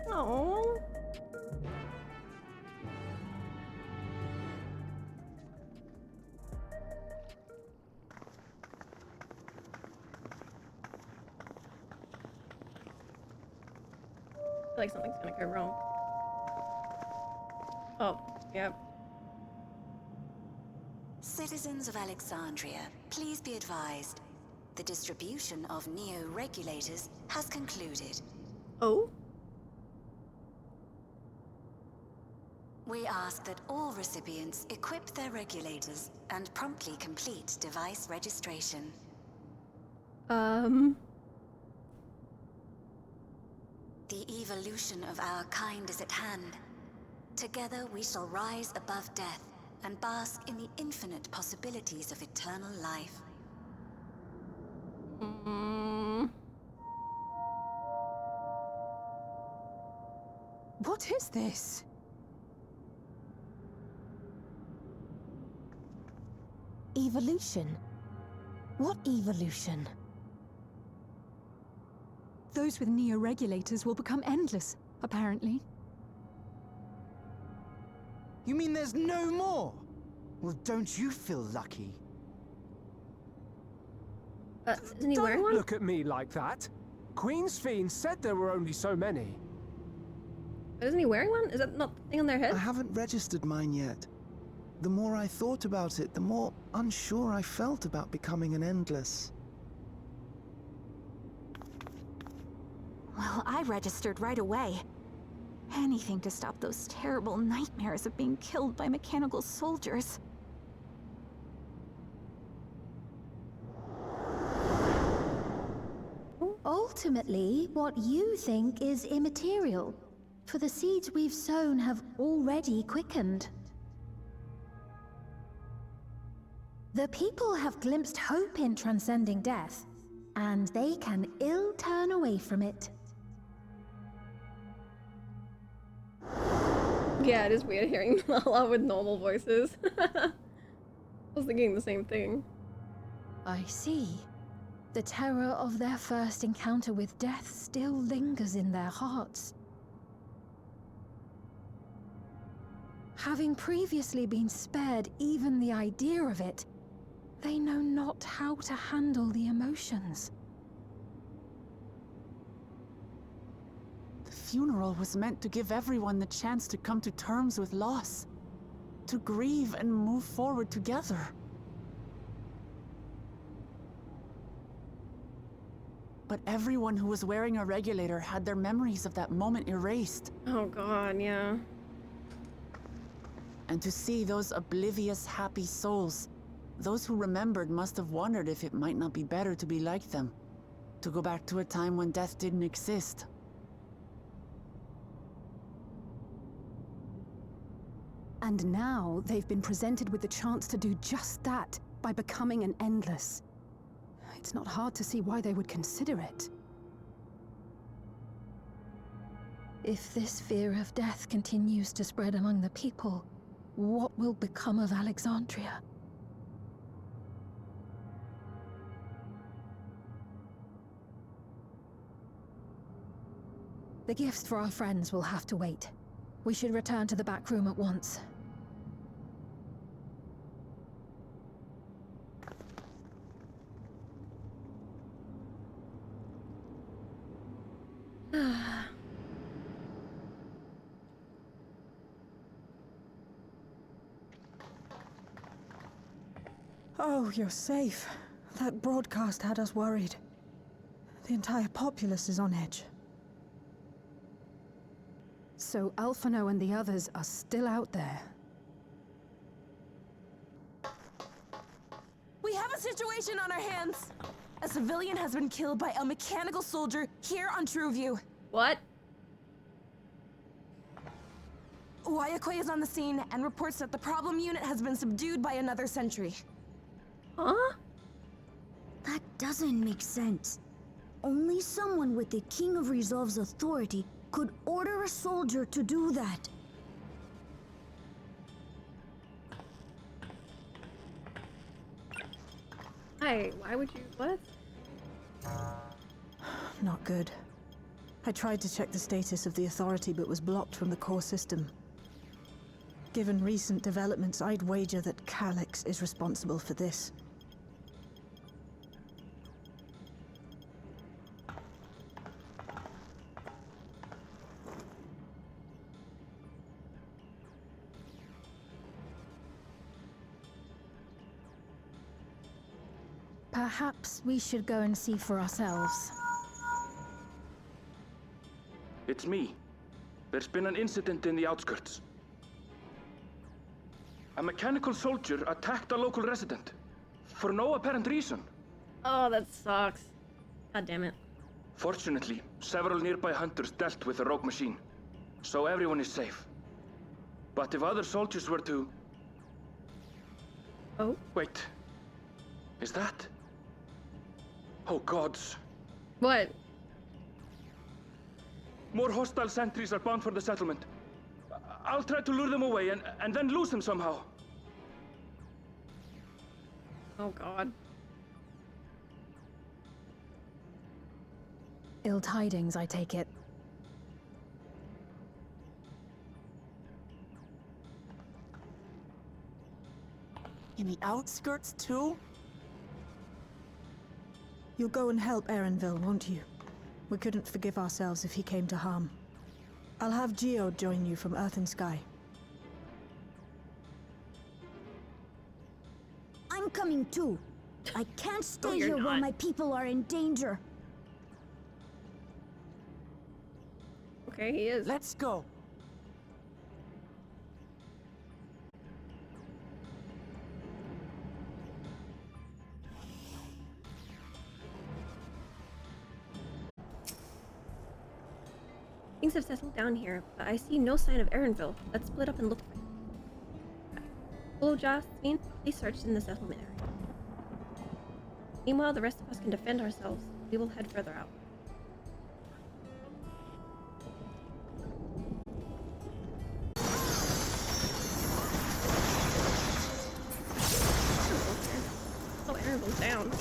Aww. I feel like something's gonna go wrong. Oh, yep. Citizens of Alexandria, please be advised. The distribution of neo-regulators has concluded. Oh? We ask that all recipients equip their regulators and promptly complete device registration. The evolution of our kind is at hand. Together we shall rise above death and bask in the infinite possibilities of eternal life. What is this? Evolution? What evolution? Those with neo-regulators will become endless, apparently. You mean there's no more? Well, don't you feel lucky? Isn't he wearing one? Don't look at me like that. Queen's Fiend said there were only so many. Isn't he wearing one? Is that not the thing on their head? I haven't registered mine yet. The more I thought about it, the more unsure I felt about becoming an Endless. Well, I registered right away. Anything to stop those terrible nightmares of being killed by mechanical soldiers. Ultimately, what you think is immaterial, for the seeds we've sown have already quickened. The people have glimpsed hope in transcending death, and they can ill turn away from it. Yeah, it is weird hearing Lala with normal voices. I was thinking the same thing. I see. The terror of their first encounter with death still lingers in their hearts. Having previously been spared even the idea of it, they know not how to handle the emotions. The funeral was meant to give everyone the chance to come to terms with loss, to grieve and move forward together. But everyone who was wearing a regulator had their memories of that moment erased. Oh god, yeah. And to see those oblivious, happy souls, those who remembered must have wondered if it might not be better to be like them, to go back to a time when death didn't exist. And now they've been presented with the chance to do just that by becoming an Endless. It's not hard to see why they would consider it. If this fear of death continues to spread among the people, what will become of Alexandria? The gifts for our friends will have to wait. We should return to the back room at once. Oh, you're safe. That broadcast had us worried. The entire populace is on edge. So Alphino and the others are still out there. We have a situation on our hands. A civilian has been killed by a mechanical soldier here on Trueview. What? ybᴇᴄᴏ is on the scene and reports that the problem unit has been subdued by another sentry. Huh? That doesn't make sense. Only someone with the King of Resolve's authority could order a soldier to do that. Hey, why would you... what? Not good. I tried to check the status of the authority but was blocked from the core system. Given recent developments, I'd wager that Calyx is responsible for this. Perhaps we should go and see for ourselves. It's me. There's been an incident in the outskirts. A mechanical soldier attacked a local resident. For no apparent reason. Oh, that sucks. God damn it. Fortunately, Several nearby hunters dealt with the rogue machine, so everyone is safe. But if other soldiers were to... Oh? Wait. Is that... Oh gods. What? More hostile sentries are bound for the settlement. I'll try to lure them away and then lose them somehow. Oh god. Ill tidings, I take it. In the outskirts too? You'll go and help Erenville, won't you? We couldn't forgive ourselves if he came to harm. I'll have Geo join you from Earth and Sky. I'm coming too. I can't stay you're here while not. my people are in danger. Okay, he is. Let's go. Things have settled down here, but I see no sign of Erenville. Let's split up and look for it. ᴍᴇᴜ, please search in the settlement area. Meanwhile, the rest of us can defend ourselves. We will head further out. Oh, Erenville's down.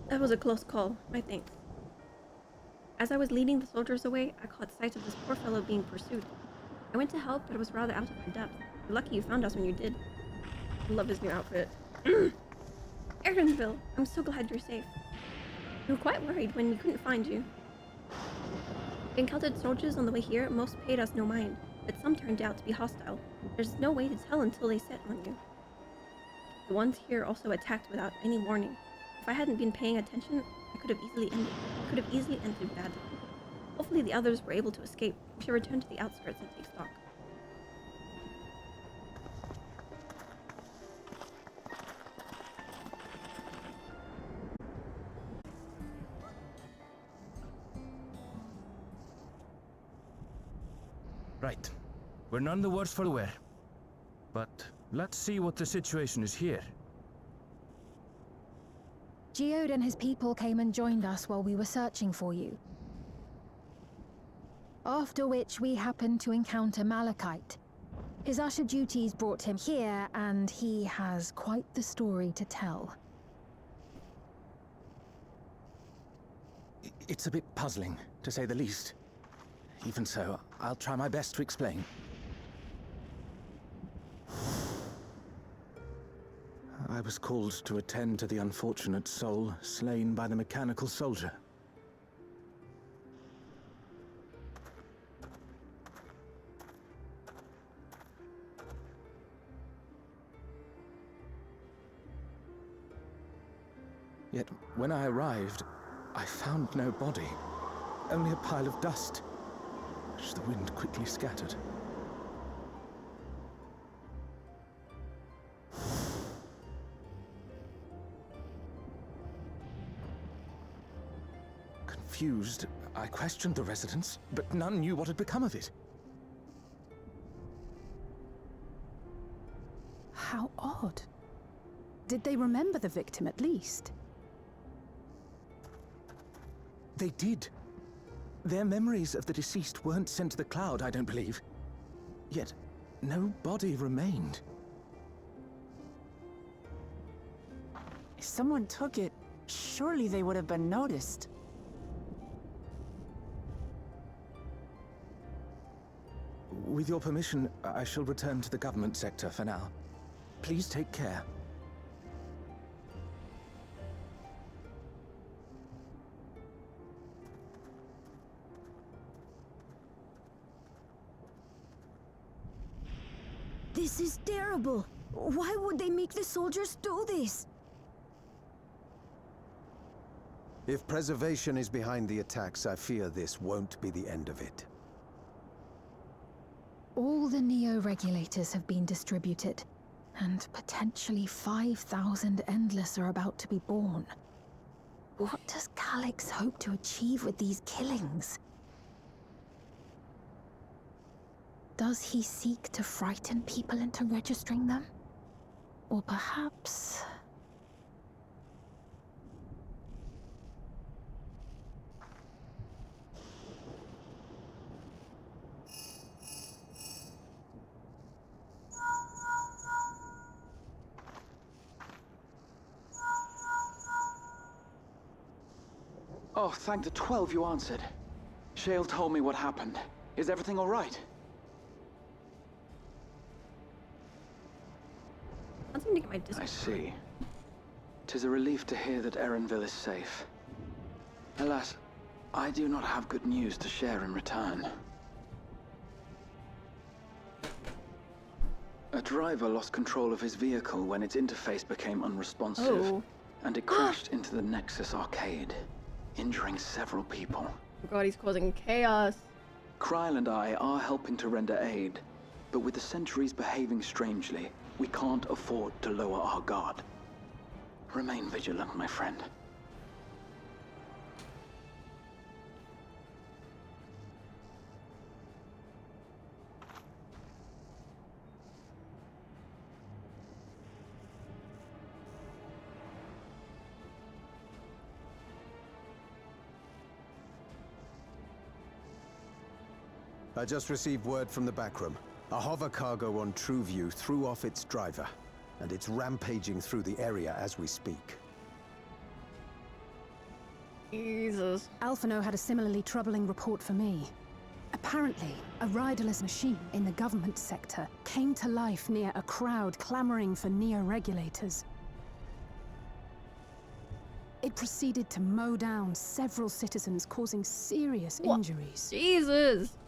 That was a close call, my thanks. As I was leading the soldiers away, I caught sight of this poor fellow being pursued. I went to help, but it was rather out of my depth. You're lucky you found us when you did. I love his new outfit. Erenville, I'm so glad you're safe. We were quite worried when we couldn't find you. We encountered soldiers on the way here. Most paid us no mind, but some turned out to be hostile. There's no way to tell until they set on you. The ones here also attacked without any warning. If I hadn't been paying attention, I could have easily ended badly. Hopefully the others were able to escape. We should return to the outskirts and take stock. Right. We're none the worse for the wear. But let's see what the situation is here. Geode and his people came and joined us while we were searching for you. After which we happened to encounter Malachite. His usher duties brought him here, and he has quite the story to tell. It's a bit puzzling, to say the least. Even so, I'll try my best to explain. I was called to attend to the unfortunate soul slain by the mechanical soldier. Yet, when I arrived, I found no body, only a pile of dust, which the wind quickly scattered. Confused, I questioned the residents, but none knew what had become of it. How odd. Did they remember the victim at least? They did. Their memories of the deceased weren't sent to the cloud, I don't believe. Yet, no body remained. If someone took it, surely they would have been noticed. With your permission, I shall return to the government sector for now. Please take care. This is terrible. Why would they make the soldiers do this? If preservation is behind the attacks, I fear this won't be the end of it. All the Neo-regulators have been distributed, and potentially 5,000 Endless are about to be born. What does Calyx hope to achieve with these killings? Does he seek to frighten people into registering them? Or perhaps... Oh, thank the 12 you answered. Shale told me what happened. Is everything all right? I don't think my Discord. I see. 'Tis a relief to hear that Erenville is safe. Alas, I do not have good news to share in return. A driver lost control of his vehicle when its interface became unresponsive, and it crashed into the Nexus arcade, injuring several people. Oh god, he's causing chaos. Kryl and I are helping to render aid, but with the sentries behaving strangely, we can't afford to lower our guard. Remain vigilant, my friend. I just received word from the backroom. A hover cargo on TrueView threw off its driver, and it's rampaging through the area as we speak. Jesus. Alphino had a similarly troubling report for me. Apparently, a riderless machine in the government sector came to life near a crowd clamoring for Neo-regulators. It proceeded to mow down several citizens, causing serious injuries. Jesus!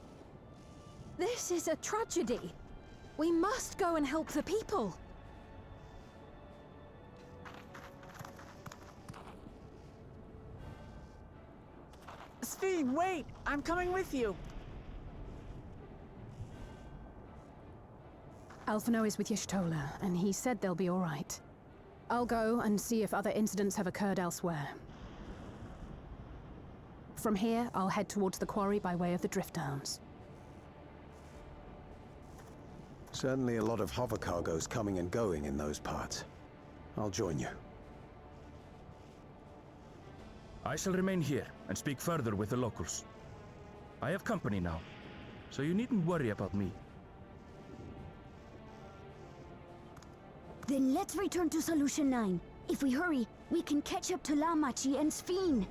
This is a tragedy. We must go and help the people. Ffxiv, wait! I'm coming with you! Alphino is with YİHTOLA, and he said they'll be all right. I'll go and see if other incidents have occurred elsewhere. From here, I'll head towards the quarry by way of the Drift Downs. Certainly a lot of hover cargoes coming and going in those parts. I'll join you. I shall remain here and speak further with the locals. I have company now, so you needn't worry about me. Then let's return to Solution 9. If we hurry, we can catch up to Lamachi and Ffxiv.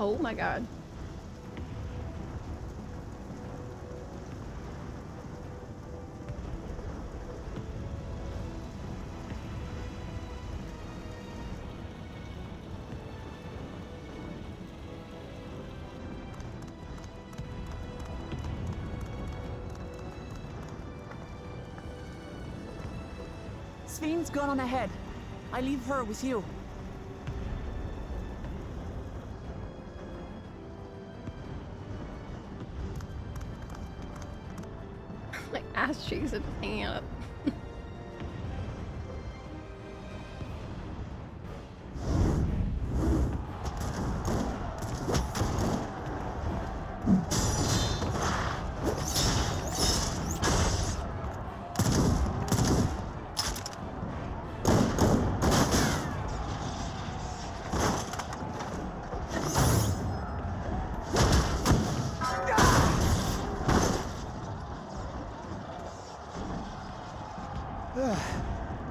Oh my god. Ffxiv's gone on ahead. I leave her with you. Like ass cheeks are just hanging out.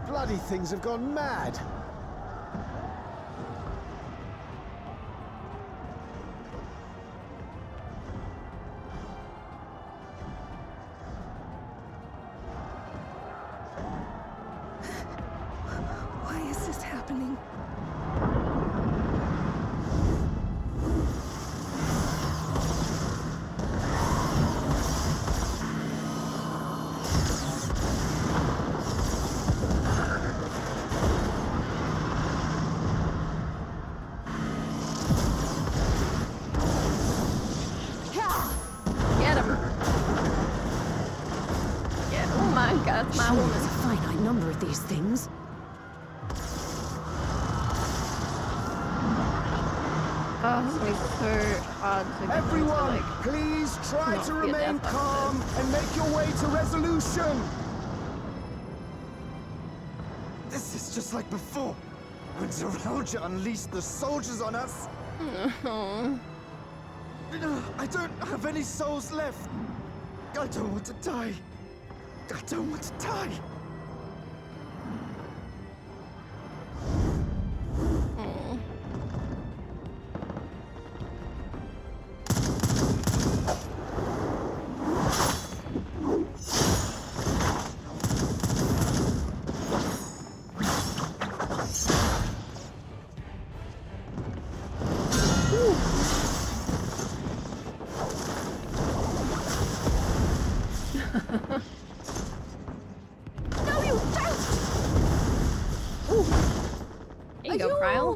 Bloody things have gone mad. Why is this happening? Get him. Yeah, oh my god, my Surely woman. there's a finite number of these things. Oh, this is gonna be so hard to get Everyone, to, like, please try not to be a remain death after calm this. and make your way to resolution. This is just like before, when Zerelja unleashed the soldiers on us. I don't have any souls left. I don't want to die. I don't want to die. No, you don't! There you go, Kryle.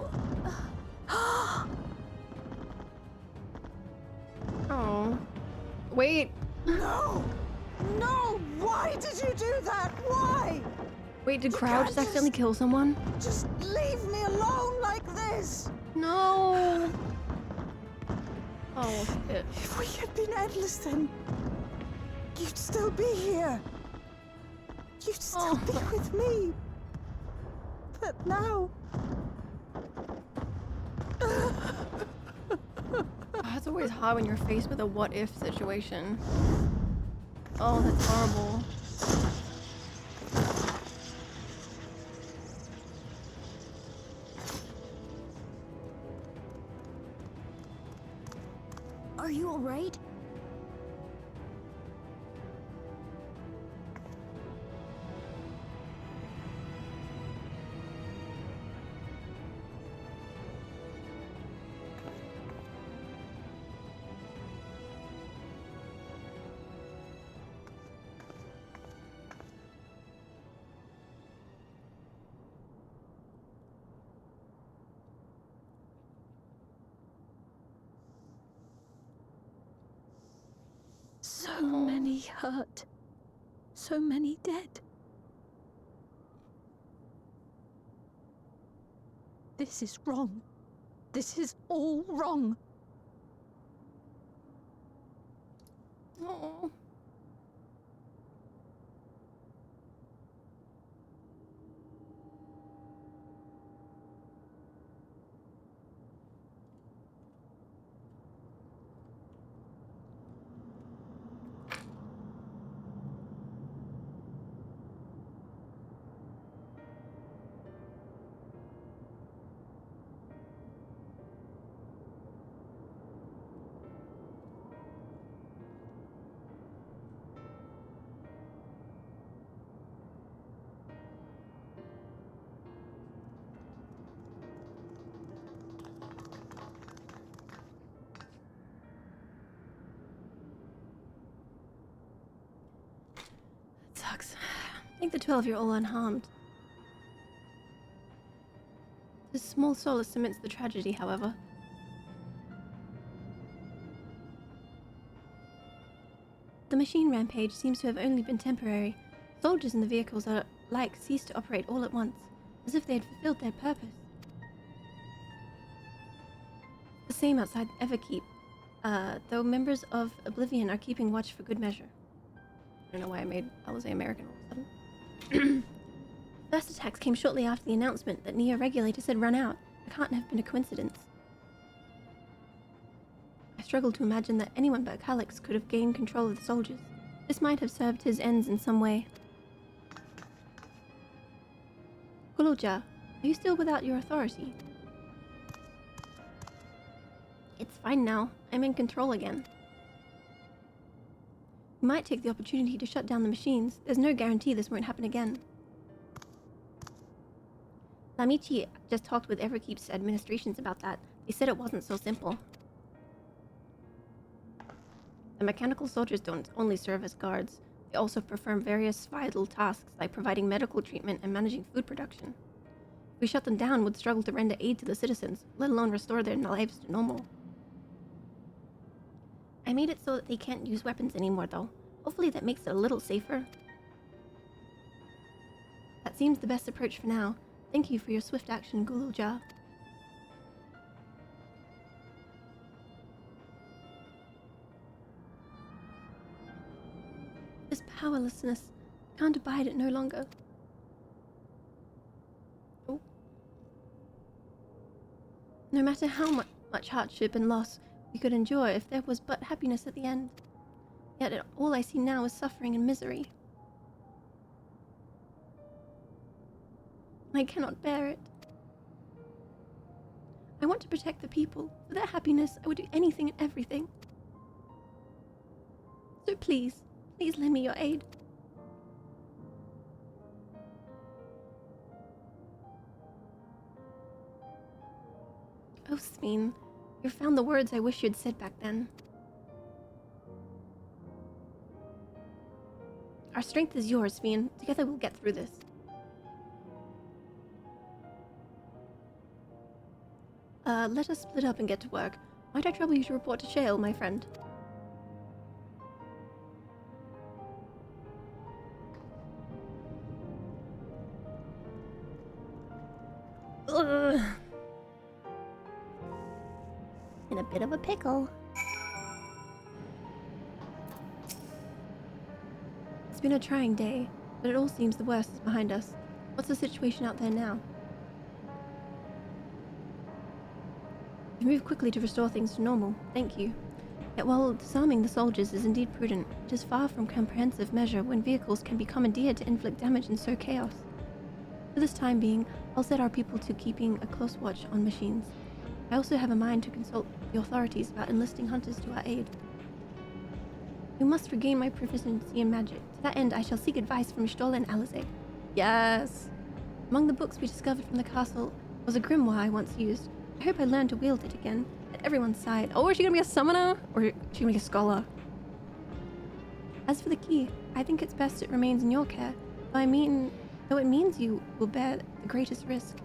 Oh. Wait. No! No! Why did you do that? Why? Wait, did Kryle just accidentally kill someone? Just leave me alone like this! No! Oh, shit. If we had been endless, then you'd still be here. You'd still be with me. But now... It's always hard when you're faced with a what-if situation. Oh, that's horrible. Are you all right? So many hurt. So many dead. This is wrong. This is all wrong. Oh. Sucks. I think the 12 are all unharmed. This small solace cements the tragedy, however. The machine rampage seems to have only been temporary. Soldiers in the vehicles are like ceased to operate all at once, as if they had fulfilled their purpose. The same outside फ़xiv, though members of Oblivion are keeping watch for good measure. I don't know why I was American all of a sudden. First attacks came shortly after the announcement that neo-regulators had run out. It can't have been a coincidence. I struggle to imagine that anyone but Calix could have gained control of the soldiers. This might have served his ends in some way. Guluja, are you still without your authority? It's fine now. I'm in control again. We might take the opportunity to shut down the machines. There's no guarantee this won't happen again. Lamichi just talked with Everkeep's administrations about that. They said it wasn't so simple. The mechanical soldiers don't only serve as guards. They also perform various vital tasks like providing medical treatment and managing food production. If we shut them down, would struggle to render aid to the citizens, let alone restore their lives to normal. I made it so that they can't use weapons anymore, though. Hopefully that makes it a little safer. That seems the best approach for now. Thank you for your swift action, Guluja. This powerlessness, can't abide it no longer. Oh. No matter how much hardship and loss we could endure if there was but happiness at the end. Yet all I see now is suffering and misery. I cannot bear it. I want to protect the people. For their happiness, I would do anything and everything. So please lend me your aid. Oh, Ffxiv, you found the words I wish you'd said back then. Our strength is yours, Ffxiv. Together we'll get through this. Let us split up and get to work. Might I trouble you to report to Shale, my friend? Ugh. In a bit of a pickle. It's been a trying day, but it all seems the worst is behind us. What's the situation out there now? We've moved quickly to restore things to normal, thank you. Yet while disarming the soldiers is indeed prudent, it is far from comprehensive measure when vehicles can be commandeered to inflict damage and sow chaos. For this time being, I'll set our people to keeping a close watch on machines. I also have a mind to consult the authorities about enlisting hunters to our aid. We must regain my proficiency in magic. To that end, I shall seek advice from Stola and Alizé. Yes! Among the books we discovered from the castle was a grimoire I once used. I hope I learn to wield it again, at everyone's side. Oh, is she gonna be a summoner? Or is she gonna be a scholar? As for the key, I think it's best it remains in your care. Though it means you will bear the greatest risk.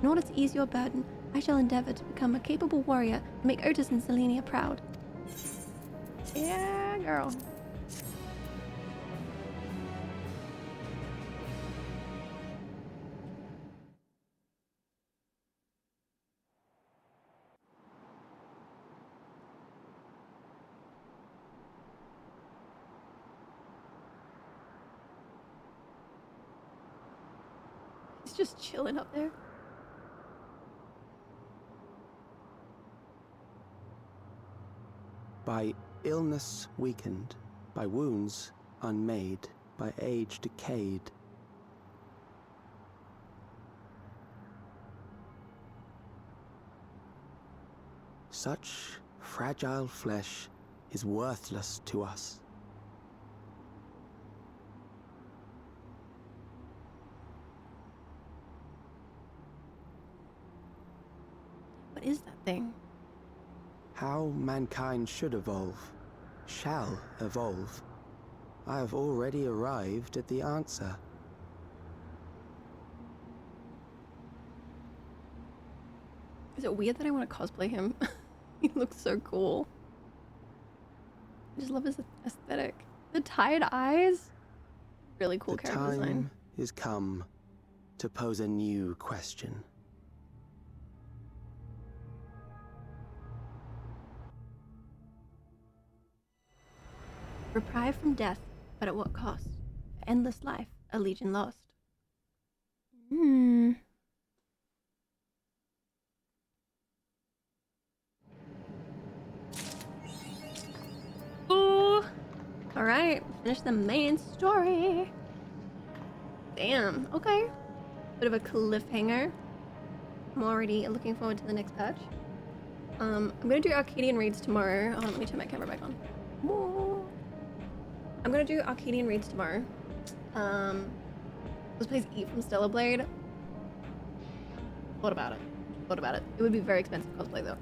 In order to ease your burden, I shall endeavor to become a capable warrior and make Otis and Selenia proud. Yeah, girl. He's just chilling up there. By illness weakened, by wounds unmade, by age decayed. Such fragile flesh is worthless to us. What is that thing? How mankind should evolve, shall evolve. I have already arrived at the answer. Is it weird that I want to cosplay him? He looks so cool. I just love his aesthetic. The tired eyes. Really cool character design. The time is come to pose a new question. Reprieve from death, but at what cost? Endless life, a legion lost. Ooh! Alright, finish the main story. Damn, okay. bit of a cliffhanger. I'm already looking forward to the next patch. I'm gonna do Arcadian raids tomorrow. Oh, let me turn my camera back on. Whoa. I'm gonna do Arcadian raids tomorrow. This plays Eve from Stellar Blade. Thought about it. It would be very expensive cosplay though.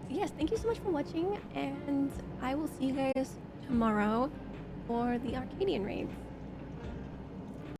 Yes, thank you so much for watching, and I will see you guys tomorrow for the Arcadian raids.